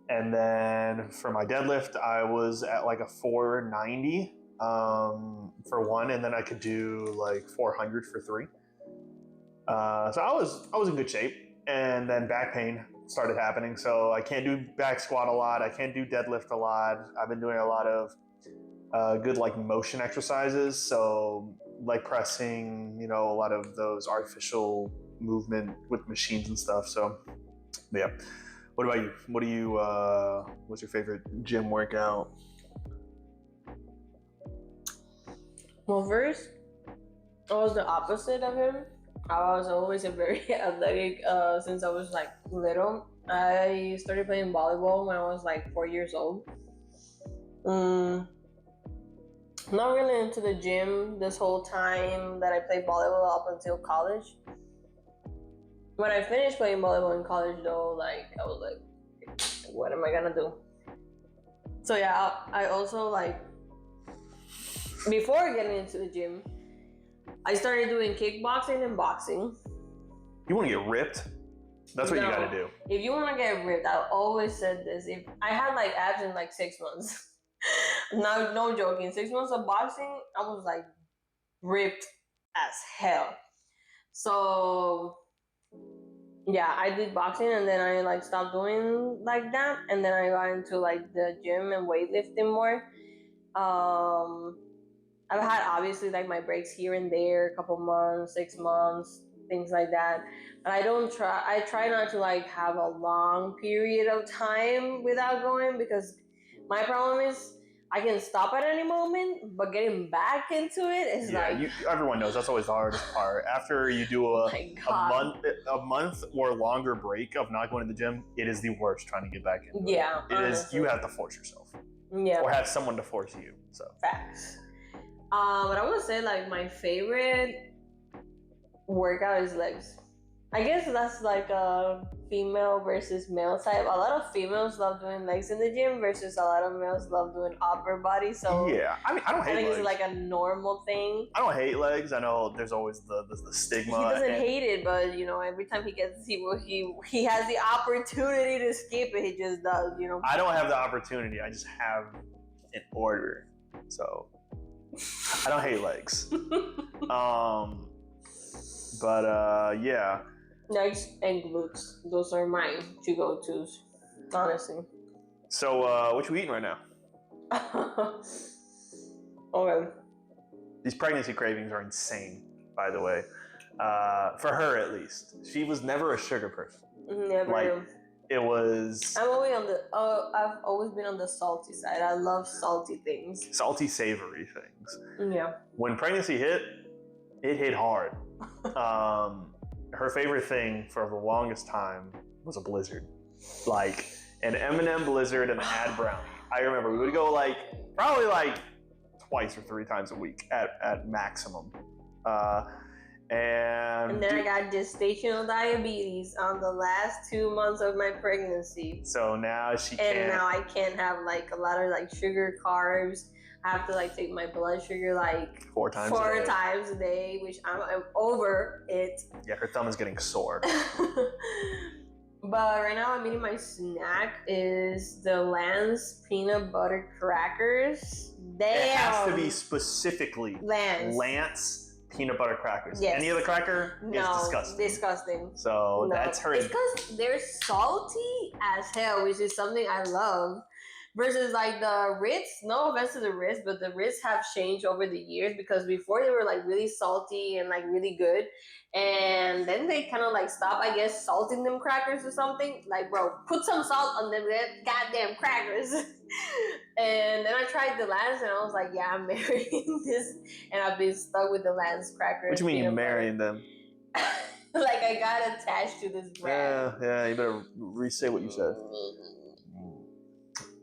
Speaker 1: And then for my deadlift, I was at like a 490 for 1, and then I could do like 400 for 3. So I was in good shape, and then back pain started happening. So I can't do back squat a lot. I can't do deadlift a lot. I've been doing a lot of good like motion exercises. So like pressing, a lot of those artificial movement with machines and stuff. So yeah. What about you? What's your favorite gym workout?
Speaker 2: Well, first, I was the opposite of him. I was always a very athletic since I was like little. I started playing volleyball when I was like 4 years old. Not really into the gym this whole time that I played volleyball up until college. When I finished playing volleyball in college though, like I was like, what am I gonna do? So yeah, I also like, before getting into the gym, I started doing kickboxing and boxing.
Speaker 1: You want to get ripped? That's what you gotta do.
Speaker 2: If you want to get ripped, I always said this. If I had like abs in like 6 months, no joking, 6 months of boxing, I was like ripped as hell. So yeah, I did boxing, and then I like stopped doing like that, and then I got into like the gym and weightlifting more. I've had obviously like my breaks here and there, a couple months, 6 months, things like that. But I try not to like have a long period of time without going, because my problem is I can stop at any moment, but getting back into it is
Speaker 1: everyone knows that's always the hardest part. After you do a month or longer break of not going to the gym, it is the worst trying to get back into it. Yeah, it is. You have to force yourself. Yeah, or have someone to force you. So
Speaker 2: facts. But I would say like my favorite workout is legs. I guess that's like a female versus male type. A lot of females love doing legs in the gym versus a lot of males love doing upper body. So
Speaker 1: yeah, I mean, I don't hate legs. I think
Speaker 2: it's like a normal thing.
Speaker 1: I don't hate legs. I know there's always the stigma.
Speaker 2: He doesn't hate it, but every time he has the opportunity to skip it, he just does.
Speaker 1: I don't have the opportunity. I just have an order. So I don't hate legs. Yeah.
Speaker 2: Legs and glutes. Those are my two go-tos, honestly.
Speaker 1: So, what you eating right now?
Speaker 2: Okay.
Speaker 1: These pregnancy cravings are insane, by the way. For her, at least. She was never a sugar person.
Speaker 2: Never.
Speaker 1: Like, it was...
Speaker 2: I've always been on the salty side. I love salty things.
Speaker 1: Salty, savory things.
Speaker 2: Yeah.
Speaker 1: When pregnancy hit, it hit hard. Her favorite thing for the longest time was a blizzard, like an M&M blizzard and an ad brownie. I remember we would go like probably like twice or 3 times a week at maximum.
Speaker 2: And then I got gestational diabetes on the last 2 months of my pregnancy.
Speaker 1: So now
Speaker 2: now I can't have like a lot of like sugar, carbs. I have to like take my blood sugar like
Speaker 1: 4 times
Speaker 2: a day, which I'm over it.
Speaker 1: Yeah, her thumb is getting sore.
Speaker 2: But right now I'm eating my snack is the Lance peanut butter crackers. Damn.
Speaker 1: It has to be specifically Lance peanut butter crackers.
Speaker 2: Yes.
Speaker 1: Any other cracker is
Speaker 2: disgusting.
Speaker 1: So that's her.
Speaker 2: It's because they're salty as hell, which is something I love. Versus like the Ritz, no offense to the Ritz, but the Ritz have changed over the years because before they were like really salty and like really good. And then they kind of like stopped, I guess, salting them crackers or something. Like, bro, put some salt on them goddamn crackers. And then I tried the Lance and I was like, yeah, I'm marrying this. And I've been stuck with the Lance crackers.
Speaker 1: What do you mean you're marrying them?
Speaker 2: Like I got attached to this brand.
Speaker 1: Yeah, you better re-say what you said.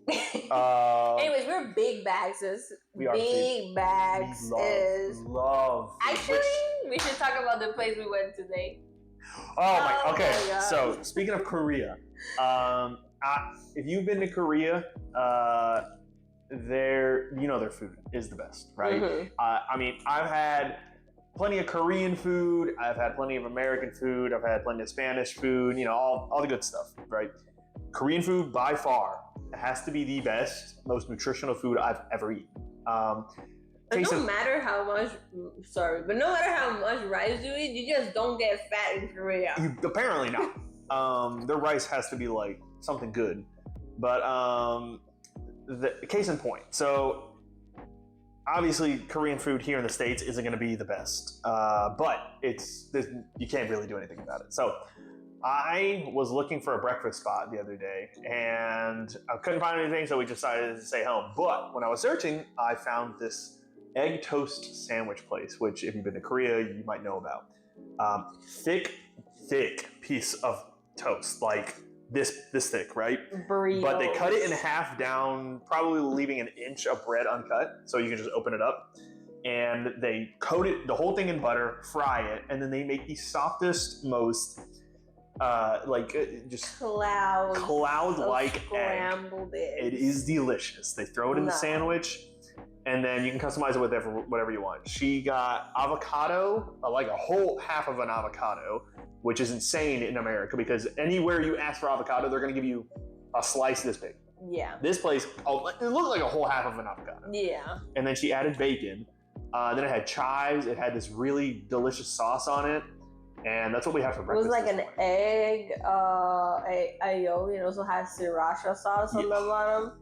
Speaker 2: Anyways, we're big bags.
Speaker 1: We are
Speaker 2: big bags.
Speaker 1: Love.
Speaker 2: Actually, we should talk about the place we went today.
Speaker 1: Okay. So speaking of Korea, if you've been to Korea, their food is the best, right?
Speaker 2: Mm-hmm.
Speaker 1: I mean, I've had plenty of Korean food. I've had plenty of American food. I've had plenty of Spanish food. All the good stuff, right? Korean food by far. It has to be the best, most nutritional food I've ever eaten.
Speaker 2: No matter how much rice you eat, you just don't get fat in Korea.
Speaker 1: Apparently not. Their rice has to be like something good. But the case in point. So obviously Korean food here in the States isn't going to be the best. But you can't really do anything about it. So I was looking for a breakfast spot the other day and I couldn't find anything, so we decided to stay home. But when I was searching, I found this egg toast sandwich place, which if you've been to Korea, you might know about. Thick piece of toast, like this thick, right?
Speaker 2: Burritos.
Speaker 1: But they cut it in half down, probably leaving an inch of bread uncut, so you can just open it up. And they coat it, the whole thing in butter, fry it, and then they make the softest, most just cloud-like
Speaker 2: scrambled egg.
Speaker 1: It is delicious. They throw it in the sandwich, and then you can customize it with whatever you want. She got avocado, like a whole half of an avocado, which is insane in America because anywhere you ask for avocado, they're going to give you a slice this big.
Speaker 2: Yeah.
Speaker 1: This place, it looked like a whole half of an avocado.
Speaker 2: Yeah.
Speaker 1: And then she added bacon. Then it had chives. It had this really delicious sauce on it. And that's what we have for breakfast.
Speaker 2: It was like an egg, aioli. It also has sriracha sauce on the bottom.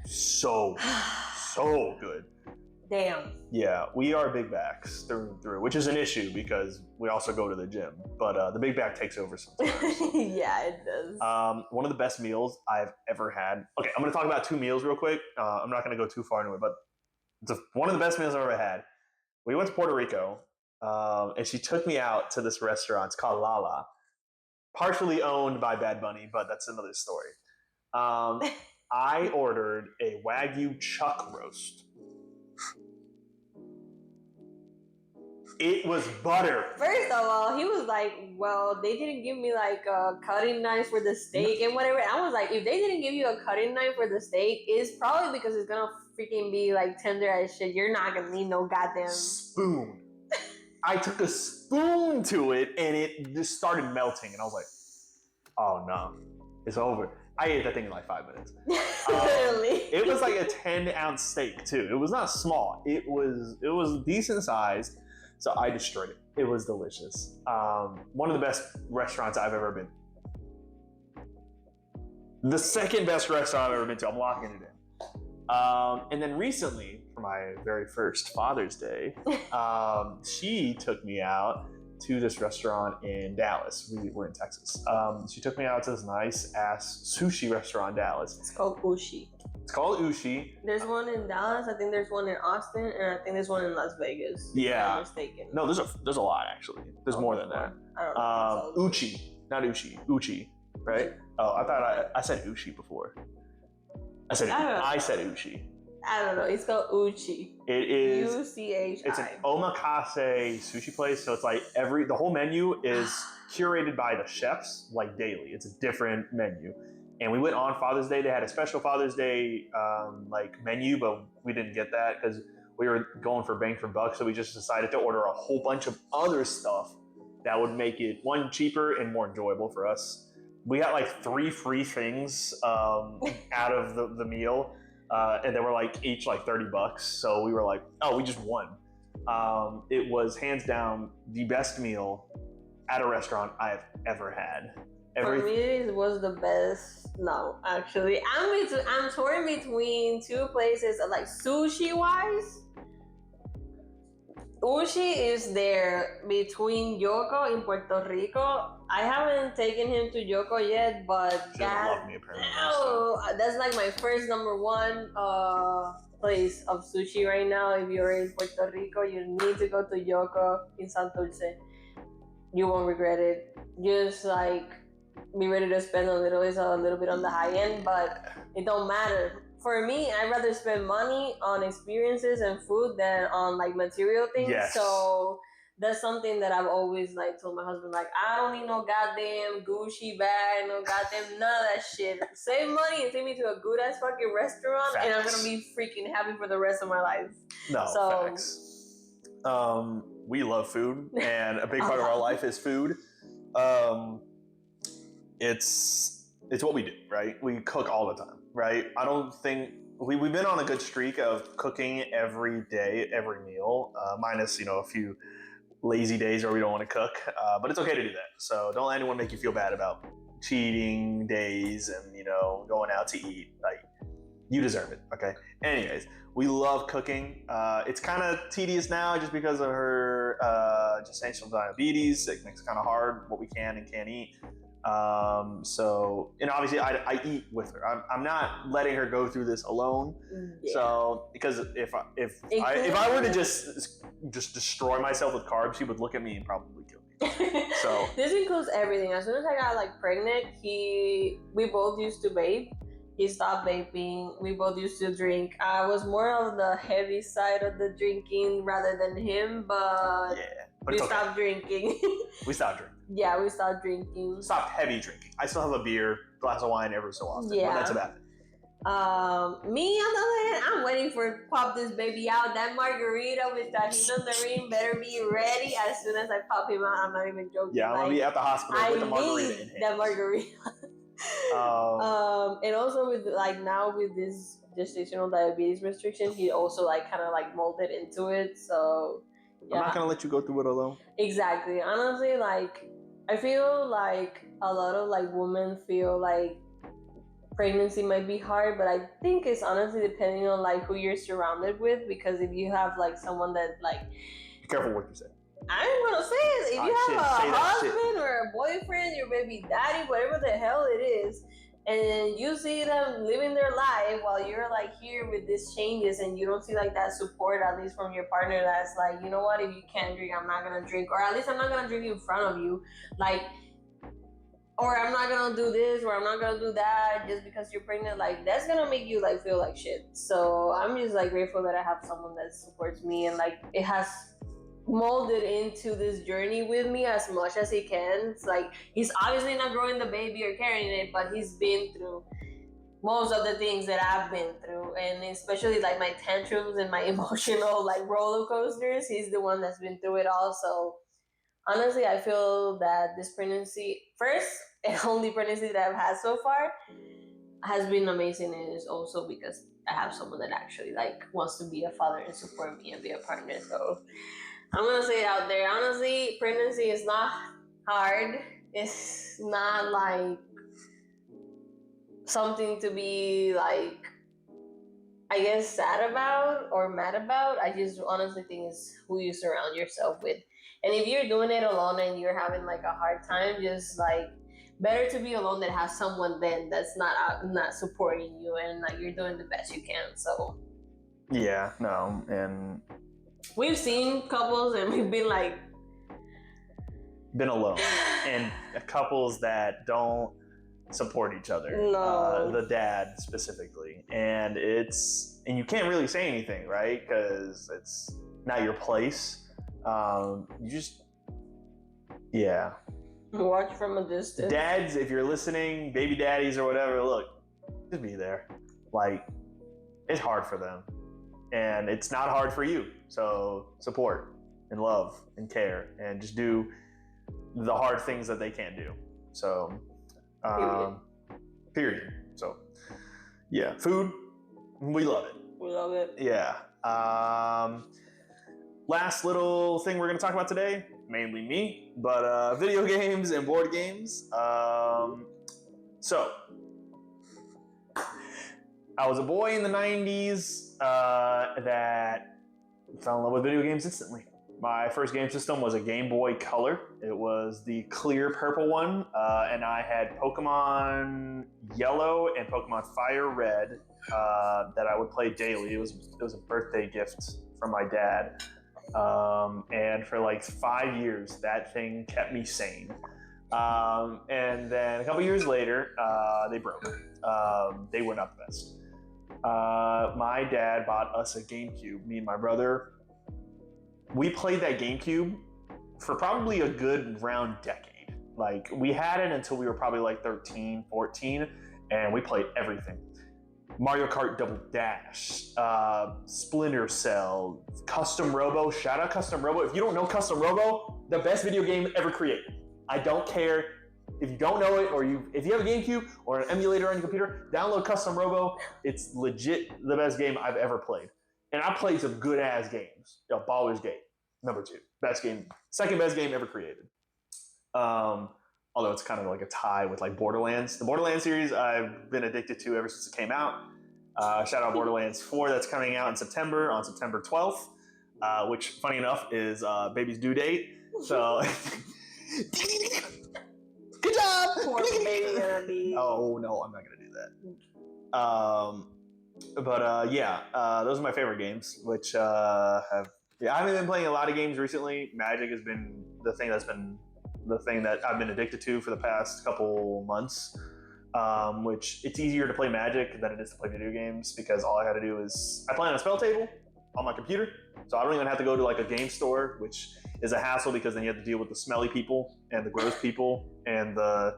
Speaker 1: So good.
Speaker 2: Damn.
Speaker 1: Yeah, we are big backs through and through, which is an issue because we also go to the gym. But the big back takes over sometimes.
Speaker 2: Yeah, it does.
Speaker 1: One of the best meals I've ever had. Okay, I'm going to talk about 2 meals real quick. I'm not going to go too far into it, but it's one of the best meals I've ever had. We went to Puerto Rico. And she took me out to this restaurant. It's called Lala, partially owned by Bad Bunny, but that's another story. I ordered a Wagyu chuck roast. It was butter.
Speaker 2: First of all, he was like, well, they didn't give me like a cutting knife for the steak and whatever. I was like, if they didn't give you a cutting knife for the steak, it's probably because it's gonna freaking be like tender as shit. You're not gonna need no goddamn
Speaker 1: spoon. I took a spoon to it and it just started melting and I was like, oh no, it's over. I ate that thing in like 5 minutes.
Speaker 2: Literally.
Speaker 1: It was like a 10-ounce steak too. It was not small. It was decent size. So I destroyed it. It was delicious. One of the best restaurants I've ever been. The second best restaurant I've ever been to. I'm locking it in. And then recently, for my very first Father's Day, she took me out to this restaurant in Dallas. We're in Texas. She took me out to this nice ass sushi restaurant in Dallas.
Speaker 2: It's called Ushi.
Speaker 1: It's called Ushi.
Speaker 2: There's one in Dallas. I think there's one in Austin, and I think there's one in Las Vegas. If I'm not mistaken.
Speaker 1: No, there's a lot actually. There's more than that.
Speaker 2: I don't know.
Speaker 1: Uchi, not Ushi. Uchi, right? Oh, I thought I said Uchi before. I said Uchi.
Speaker 2: I don't know. It's called Uchi.
Speaker 1: It is
Speaker 2: UCHI.
Speaker 1: It's an omakase sushi place, so it's like the whole menu is curated by the chefs like daily. It's a different menu. And we went on Father's Day. They had a special Father's Day like menu, but we didn't get that because we were going for bang for buck. So we just decided to order a whole bunch of other stuff that would make it, one, cheaper and more enjoyable for us. We got like 3 free things out of the meal. And they were like each like $30. So we were like, oh, we just won. It was hands down the best meal at a restaurant I've ever had.
Speaker 2: For me, it was the best. No, actually, I'm torn between 2 places. Like sushi wise, Uchi is there between Yoko in Puerto Rico. I haven't taken him to Yoko yet, but
Speaker 1: love me apparently.
Speaker 2: That's like my first number 1 place of sushi right now. If you're in Puerto Rico, you need to go to Yoko in Santurce. You won't regret it. Just like be ready to spend a little bit on the high end, but it don't matter. For me, I'd rather spend money on experiences and food than on like material things.
Speaker 1: Yes.
Speaker 2: So that's something that I've always like told my husband, like, I don't need no goddamn Gucci bag, no goddamn none of that shit. Save money and take me to a good ass fucking restaurant. Facts. And I'm gonna be freaking happy for the rest of my life.
Speaker 1: No, facts. We love food, and a big part of our life is food. It's what we do, right? We cook all the time, right? I don't think we've been on a good streak of cooking every day, every meal, minus a few lazy days where we don't want to cook, but it's okay to do that. So don't let anyone make you feel bad about cheating days and going out to eat. Like, you deserve it, okay? Anyways, we love cooking. It's kind of tedious now just because of her gestational diabetes. It makes it kind of hard what we can and can't eat. So, and obviously I eat with her. I'm not letting her go through this alone. Yeah. So, because if I were to just destroy myself with carbs, she would look at me and probably kill me. So
Speaker 2: this includes everything. As soon as I got like pregnant, we both used to vape. He stopped vaping. We both used to drink. I was more of the heavy side of the drinking rather than him, but we stopped drinking.
Speaker 1: We stopped drinking.
Speaker 2: Yeah, we stopped drinking.
Speaker 1: Stopped heavy drinking. I still have a beer, glass of wine every so often. Yeah. But that's about it.
Speaker 2: Me on the other hand, I'm waiting for pop this baby out. That margarita with tahini on the ring better be ready as soon as I pop him out. I'm not even joking.
Speaker 1: Yeah, I'm gonna be at the hospital with the margarita in hand.
Speaker 2: That margarita. And also with now with this gestational diabetes restriction, he also kind of molded into it. So yeah.
Speaker 1: I'm not gonna let you go through it alone.
Speaker 2: Exactly. Honestly, I feel like a lot of women feel like pregnancy might be hard, but I think it's honestly depending on who you're surrounded with. Because if you have someone that
Speaker 1: be careful what you say.
Speaker 2: I'm gonna say it. If you have a husband or a boyfriend, your baby daddy, whatever the hell it is, and you see them living their life while you're here with these changes, and you don't see that support, at least from your partner, that's you know what, if you can't drink, I'm not gonna drink, or at least I'm not gonna drink in front of you, or I'm not gonna do this, or I'm not gonna do that just because you're pregnant. That's gonna make you feel like shit. So I'm just grateful that I have someone that supports me, and it has molded into this journey with me as much as he can. It's he's obviously not growing the baby or carrying it, but he's been through most of the things that I've been through, and especially my tantrums and my emotional roller coasters. He's the one that's been through it all. So honestly, I feel that this pregnancy, first and only pregnancy that I've had so far, has been amazing, and it's also because I have someone that actually wants to be a father and support me and be a partner. So I'm gonna say it out there. Honestly, pregnancy is not hard. It's not something to be I guess sad about or mad about. I just honestly think it's who you surround yourself with. And if you're doing it alone and you're having a hard time, just better to be alone than have someone then that's not supporting you and like you're doing the best you can. So
Speaker 1: yeah, no, and
Speaker 2: we've seen couples and we've been like
Speaker 1: been alone, and couples that don't support each other.
Speaker 2: No,
Speaker 1: the dad specifically, and you can't really say anything, right? Because it's not your place. You just
Speaker 2: watch from a distance.
Speaker 1: Dads, if you're listening, baby daddies or whatever, look, just be there. Like, it's hard for them, and it's not hard for you. So support and love and care, and just do the hard things that they can't do. So, period. So, yeah, food, we love it.
Speaker 2: We love it.
Speaker 1: Yeah. Last little thing we're going to talk about today, mainly me, but video games and board games. So, I was a boy in the 90s that fell in love with video games instantly. My first game system was a Game Boy Color. It was the clear purple one, and I had Pokemon Yellow and Pokemon Fire Red that I would play daily. It was a birthday gift from my dad, and for like 5 years, that thing kept me sane. And then a couple years later, they broke. They were not the best. My dad bought us a GameCube. Me and my brother. We played that GameCube for probably a good round decade. Like, we had it until we were probably like 13, 14, and we played everything. Mario Kart Double Dash, Splinter Cell, Custom Robo. Shout out Custom Robo. If you don't know Custom Robo, the best video game ever created. I don't care if you don't know it, or if you have a GameCube or an emulator on your computer, download Custom Robo. It's legit the best game I've ever played. And I played some good ass games. Baldur's Gate, number 2, best game, second best game ever created. Although it's kind of like a tie with like Borderlands. The Borderlands series I've been addicted to ever since it came out. Shout out Borderlands 4 that's coming out on September 12th, which funny enough is baby's due date. So good job.
Speaker 2: Poor baby gonna be.
Speaker 1: Oh no, I'm not gonna do that. But those are my favorite games, which I haven't been playing a lot of games recently. Magic has been the thing that I've been addicted to for the past couple months, which it's easier to play Magic than it is to play video games, because all I had to do is I play on a spell table on my computer, so I don't even have to go to like a game store, which is a hassle because then you have to deal with the smelly people and the gross people and the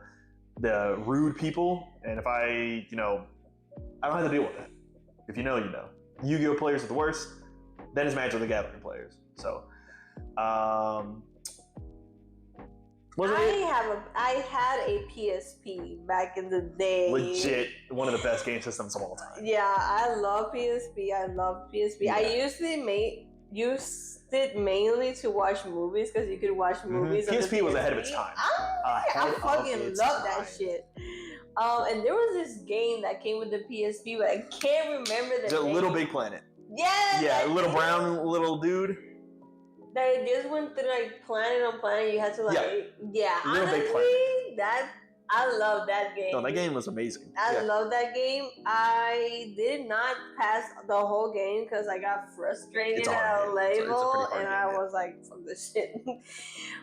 Speaker 1: rude people, and if I don't have to deal with that. If you know, you know. Yu-Gi-Oh players are the worst. Then it's Magic the Gathering players. So,
Speaker 2: I had a PSP back in the day.
Speaker 1: Legit, one of the best game systems of all time.
Speaker 2: Yeah, I love PSP. Yeah. I used it mainly to watch movies, because you could watch movies.
Speaker 1: PSP was ahead of its time.
Speaker 2: I fucking love that shit. And there was this game that came with the PSP, but I can't remember the name.
Speaker 1: Little Big Planet.
Speaker 2: Yes!
Speaker 1: Yeah, little brown little dude.
Speaker 2: That just went through like planet on planet. You had to like, yeah.
Speaker 1: Little
Speaker 2: honestly,
Speaker 1: Big Planet.
Speaker 2: I love that game.
Speaker 1: No, that game was amazing.
Speaker 2: I love that game. I did not pass the whole game because I got frustrated at a level, and I was like, "Fuck this shit."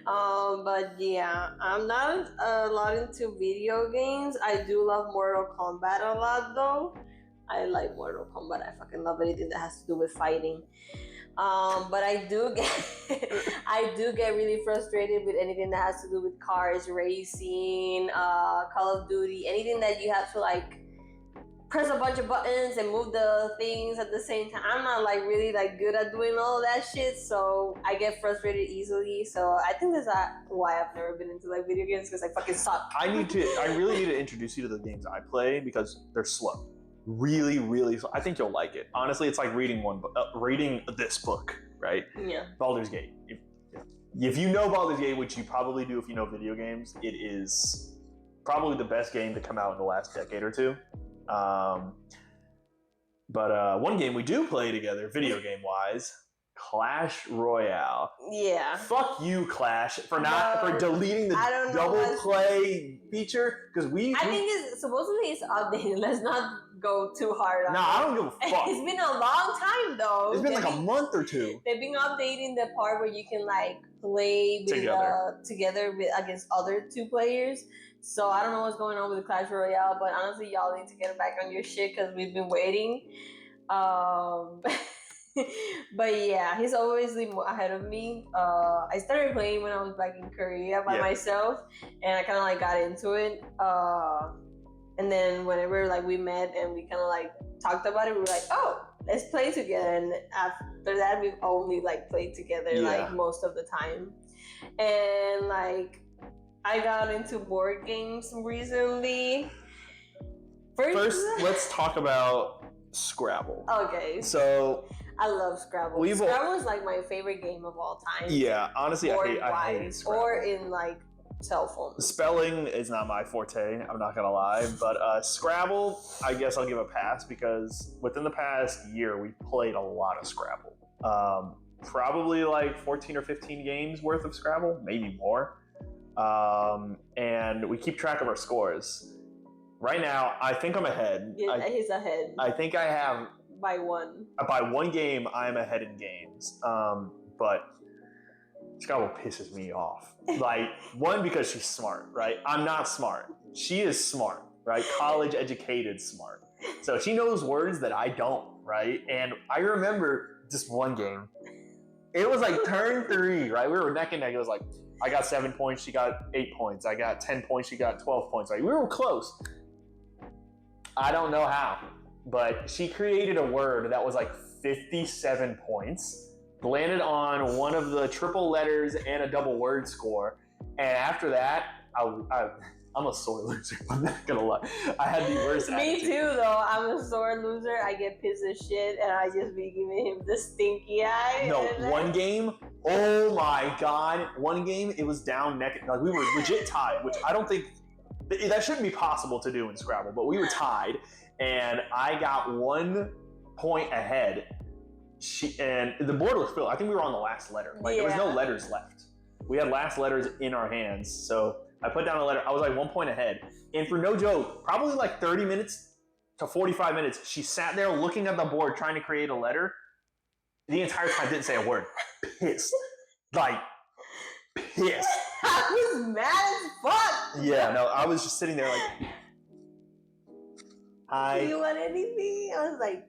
Speaker 2: But yeah, I'm not a lot into video games. I do love Mortal Kombat a lot, though. I like Mortal Kombat. I fucking love anything that has to do with fighting. But I do get really frustrated with anything that has to do with cars, racing, Call of Duty, anything that you have to like press a bunch of buttons and move the things at the same time. I'm not like really like good at doing all of that shit, so I get frustrated easily. So I think that's why I've never been into like video games, because I fucking suck.
Speaker 1: I really need to introduce you to the games I play, because they're slow. Really, really slow. I think you'll like it. Honestly, it's like reading reading this book, right?
Speaker 2: Yeah.
Speaker 1: Baldur's Gate. If you know Baldur's Gate, which you probably do if you know video games, it is probably the best game to come out in the last decade or two. But one game we do play together, video game wise, Clash Royale.
Speaker 2: Yeah.
Speaker 1: Fuck you, Clash, for deleting the double play feature, because
Speaker 2: I think it's supposedly it's updated. Let's not go too hard on it.
Speaker 1: I don't give a fuck.
Speaker 2: It's been a long time though.
Speaker 1: It's been like a month or two.
Speaker 2: They've been updating the part where you can like play with, together against other 2 players. So I don't know what's going on with the Clash Royale, but honestly, y'all need to get back on your shit because we've been waiting. But yeah, he's always ahead of me. I started playing when I was back in Korea by myself, and I kind of like got into it. And then whenever like we met and we kind of like talked about it, we were like, oh, let's play together. And after that, we've only like played together like most of the time. And like I got into board games recently.
Speaker 1: First, let's talk about Scrabble.
Speaker 2: Okay.
Speaker 1: So
Speaker 2: I love Scrabble. Scrabble is like my favorite game of all time.
Speaker 1: Yeah, honestly, I hate Scrabble.
Speaker 2: Or in like cell phone.
Speaker 1: Spelling is not my forte, I'm not gonna lie, but Scrabble, I guess I'll give a pass because within the past year, we played a lot of Scrabble. Probably like 14 or 15 games worth of Scrabble, maybe more. And we keep track of our scores. Right now, I think I'm ahead.
Speaker 2: Yeah, he's ahead.
Speaker 1: I think I have...
Speaker 2: By 1.
Speaker 1: By 1 game, I'm ahead in games. But Scrabble pisses me off. Like, 1, because she's smart, right? I'm not smart. She is smart, right? College educated smart. So she knows words that I don't, right? And I remember just 1 game. It was like turn 3, right? We were neck and neck. It was like, I got 7 points, she got 8 points. I got 10 points, she got 12 points. Like, we were close. I don't know how, but she created a word that was like 57 points, landed on one of the triple letters and a double word score. And after that, I'm a sore loser. I'm not gonna lie. I had the worst attitude.
Speaker 2: Me too, though. I'm a sore loser. I get pissed as shit, and I just be giving him the stinky eye.
Speaker 1: No, 1 game. Oh my god, 1 game. It was down neck. Like we were legit tied, which I don't think that shouldn't be possible to do in Scrabble. But we were tied, and I got 1 point ahead. And the board was filled. I think we were on the last letter. Like there was no letters left. We had last letters in our hands, so. I put down a letter. I was like 1 point ahead. And for no joke, probably like 30 minutes to 45 minutes, she sat there looking at the board trying to create a letter. The entire time didn't say a word. Pissed. Like, pissed.
Speaker 2: I was mad as fuck.
Speaker 1: Yeah, no, I was just sitting there like, hi.
Speaker 2: Do you want anything? I was like,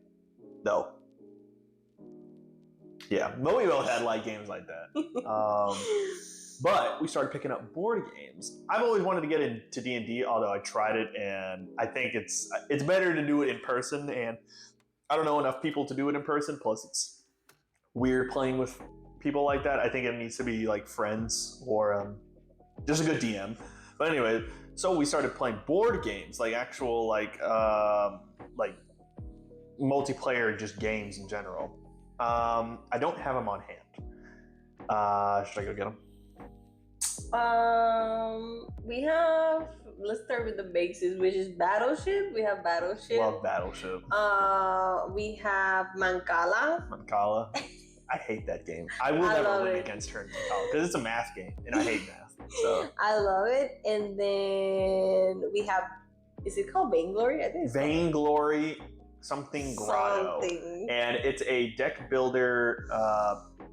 Speaker 1: no. Yeah, but we both had like games like that. But we started picking up board games. I've always wanted to get into D&D, although I tried it, and I think it's better to do it in person, and I don't know enough people to do it in person, plus it's weird playing with people like that. I think it needs to be like friends or just a good DM. But anyway, so we started playing board games, like actual like multiplayer just games in general. I don't have them on hand. Should I go get them?
Speaker 2: We have, let's start with the basics, which is Battleship. We have Battleship.
Speaker 1: Love Battleship.
Speaker 2: We have Mancala.
Speaker 1: Mancala. I hate that game. I will never win against her in Mancala because it's a math game and I hate math. So
Speaker 2: I love it. And then we have, is it called Vainglory? I think it's
Speaker 1: Vainglory something Grotto. And it's a deck builder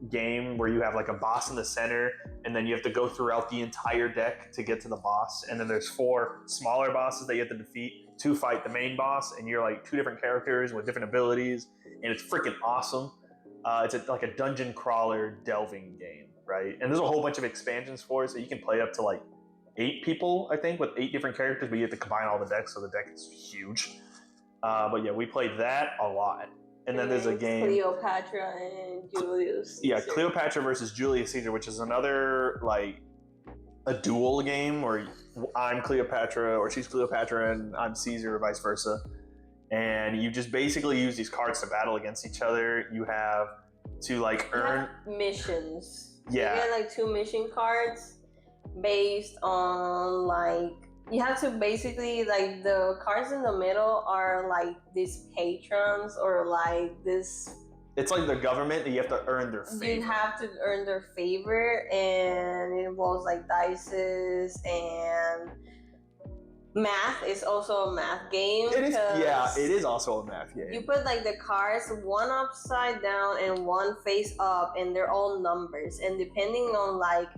Speaker 1: game where you have like a boss in the center and then you have to go throughout the entire deck to get to the boss, and then there's 4 smaller bosses that you have to defeat to fight the main boss, and you're like 2 different characters with different abilities, and it's freaking awesome. It's like a dungeon crawler delving game, right? And there's a whole bunch of expansions for it, so you can play up to like 8 people, I think, with 8 different characters, but you have to combine all the decks, so the deck is huge. But yeah, we played that a lot. And then there's a game,
Speaker 2: Cleopatra and Julius Caesar.
Speaker 1: Yeah, Cleopatra versus Julius Caesar, which is another like a duel game where I'm Cleopatra or she's Cleopatra and I'm Caesar or vice versa. And you just basically use these cards to battle against each other. You have to like earn
Speaker 2: missions.
Speaker 1: Yeah.
Speaker 2: You get like 2 mission cards based on like, you have to basically, like, the cards in the middle are like these patrons or like this
Speaker 1: It's like the government, and you have to earn their favor.
Speaker 2: You have to earn their favor, and it involves like dices and math. Is also a math game.
Speaker 1: It is. Yeah, it is also a math game.
Speaker 2: You put like the cards one upside down and one face up, and they're all numbers. And depending on like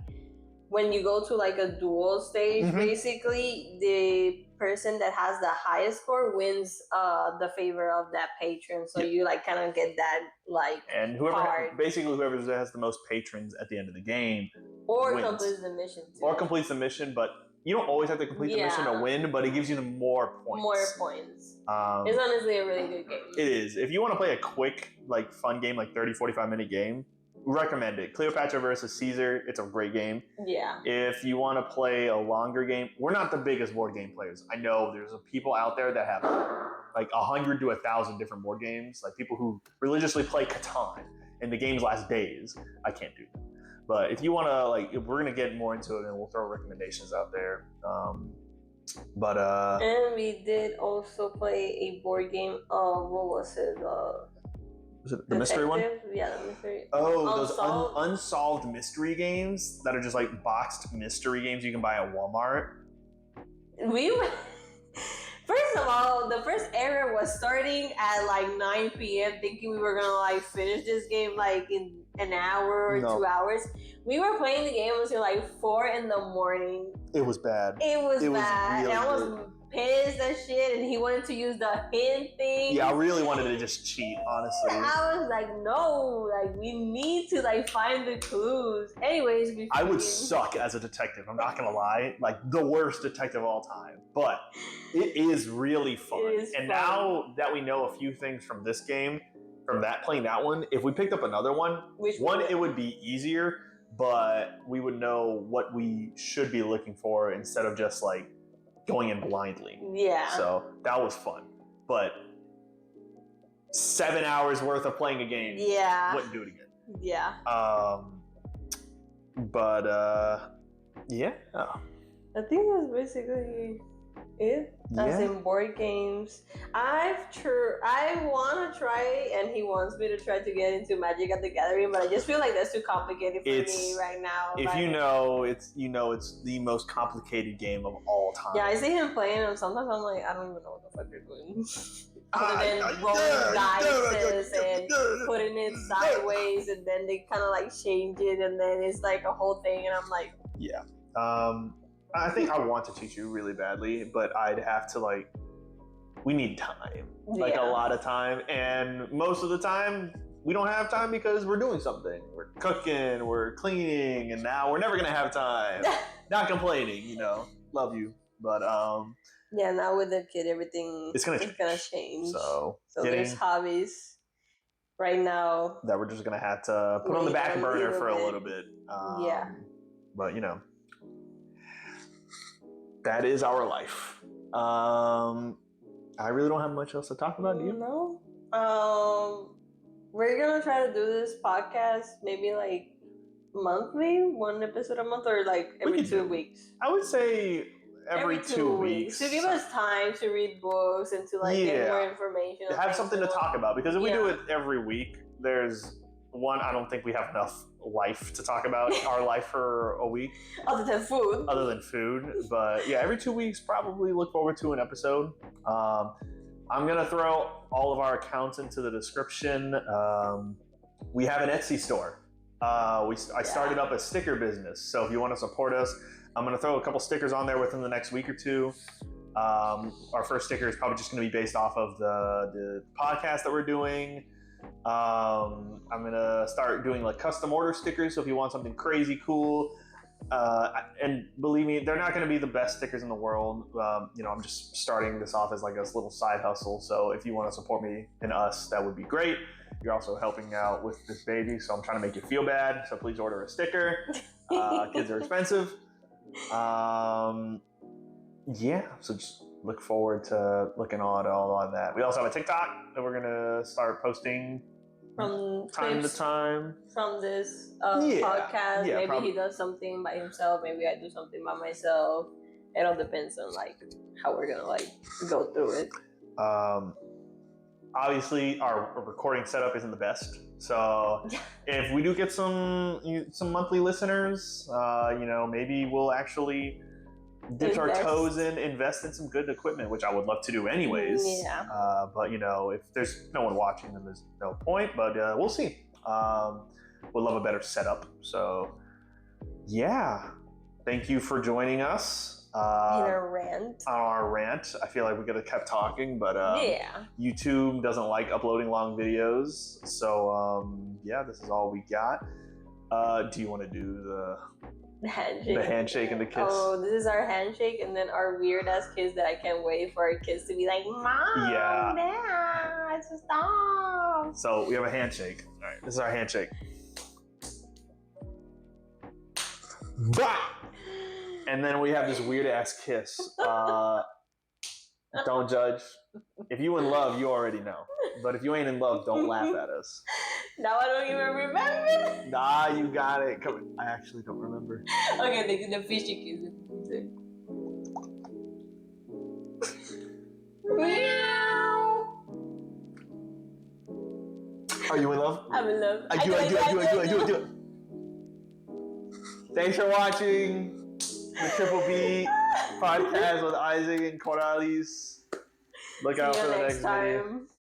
Speaker 2: when you go to like a duel stage, basically the person that has the highest score wins the favor of that patron. So you like kind of get that like
Speaker 1: and whoever has the most patrons at the end of the game wins.
Speaker 2: Completes the mission too.
Speaker 1: Or completes the mission, but you don't always have to complete the mission to win, but it gives you more points. It's honestly a really good game. It is. If you want to play a quick, like fun game, like 30, 45-minute game, recommend it. Cleopatra versus Caesar, it's a great game.
Speaker 2: Yeah.
Speaker 1: If you want to play a longer game, we're not the biggest board game players. I know there's people out there that have like 100 to 1,000 different board games, like people who religiously play Catan and the games last days. I can't do that. But if you want to, like, if we're going to get more into it, and we'll throw recommendations out there.
Speaker 2: And we did also play a board game of, what was it?
Speaker 1: Was it the mystery one?
Speaker 2: Yeah, the mystery.
Speaker 1: Oh, those unsolved mystery games that are just like boxed mystery games you can buy at Walmart.
Speaker 2: First of all, the first era was starting at like 9 p.m. thinking we were gonna like finish this game like in an hour or 2 hours. We were playing the game until like 4 in the morning.
Speaker 1: It was bad.
Speaker 2: It was bad.
Speaker 1: Really
Speaker 2: and I was pissed as shit, and he wanted to use the hint thing.
Speaker 1: Yeah, I really wanted to just cheat, honestly.
Speaker 2: I was like, no, like we need to like find the clues. Anyways,
Speaker 1: I would suck as a detective, I'm not gonna lie. Like the worst detective of all time. But it is really fun. And now that we know a few things from this game, from playing that one, if we picked up another one, it would be easier, but we would know what we should be looking for instead of just like going in blindly.
Speaker 2: Yeah.
Speaker 1: So that was fun. But 7 hours worth of playing a game.
Speaker 2: Yeah.
Speaker 1: Wouldn't do it again.
Speaker 2: Yeah.
Speaker 1: Yeah.
Speaker 2: I think that's basically it. As in board games. I want to try, and he wants me to try to get into Magic at the Gathering, but I just feel like that's too complicated for me right now.
Speaker 1: If it's the most complicated game of all time.
Speaker 2: Yeah, I see him playing, and sometimes I'm like, I don't even know what the fuck you're doing. Other than rolling dice and putting it sideways, and then they kind of like change it, and then it's like a whole thing, and I'm like,
Speaker 1: yeah. I think I want to teach you really badly, but I'd have to we need time, a lot of time, and most of the time we don't have time because we're doing something. We're cooking, we're cleaning, and now we're never gonna have time. Not complaining, love you, but
Speaker 2: yeah. Now with the kid, everything is gonna change.
Speaker 1: So
Speaker 2: there's hobbies right now
Speaker 1: that we're just gonna have to put on the back burner for a little bit.
Speaker 2: Yeah,
Speaker 1: but that is our life. I really don't have much else to talk about. Do you?
Speaker 2: No. We're gonna try to do this podcast maybe like monthly, one episode a month, or like every 2 weeks.
Speaker 1: I would say every 2 weeks
Speaker 2: to give us time to read books and to get more information.
Speaker 1: Have something to talk about, because if we do it every week, there's one, I don't think we have enough life to talk about our life for a week.
Speaker 2: Other than food. But yeah, every 2 weeks, probably look forward to an episode. I'm going to throw all of our accounts into the description. We have an Etsy store. I started up a sticker business. So if you want to support us, I'm going to throw a couple stickers on there within the next week or two. Our first sticker is probably just going to be based off of the podcast that we're doing. I'm gonna start doing custom order stickers, so if you want something crazy cool, and believe me, they're not gonna be the best stickers in the world. I'm just starting this off as a little side hustle, so if you want to support me and us, that would be great. You're also helping out with this baby, so I'm trying to make you feel bad, so please order a sticker. Kids are expensive. So just look forward to looking at all on that. We also have a TikTok that we're gonna start posting from time to time from this podcast. Maybe he does something by himself. Maybe I do something by myself. It all depends on how we're gonna go through it.
Speaker 1: obviously our recording setup isn't the best. So if we do get some monthly listeners, maybe we'll actually dip our toes in, invest in some good equipment, which I would love to do anyways.
Speaker 2: Yeah.
Speaker 1: But if there's no one watching, then there's no point. But we'll see. We'll love a better setup. So yeah, thank you for joining us.
Speaker 2: In our rant.
Speaker 1: On our rant. I feel like we could have kept talking, but YouTube doesn't like uploading long videos. So this is all we got. Do you want to do the handshake and the kiss?
Speaker 2: Oh, this is our handshake, and then our weird ass kiss that I can't wait for our kids to be like, Mom, Dad, stop.
Speaker 1: So we have a handshake. All right, this is our handshake. Bah! And then we have this weird ass kiss. Don't judge. If you in love, you already know. But if you ain't in love, don't laugh at us.
Speaker 2: Now I don't even remember.
Speaker 1: Nah, you got it. Come on. I actually don't remember.
Speaker 2: Okay, the fishy kiss. Meow.
Speaker 1: Are you in love?
Speaker 2: I'm in love.
Speaker 1: I do it. Thanks for watching the Triple B podcast with Isaac and Corrales. Look out for the next video.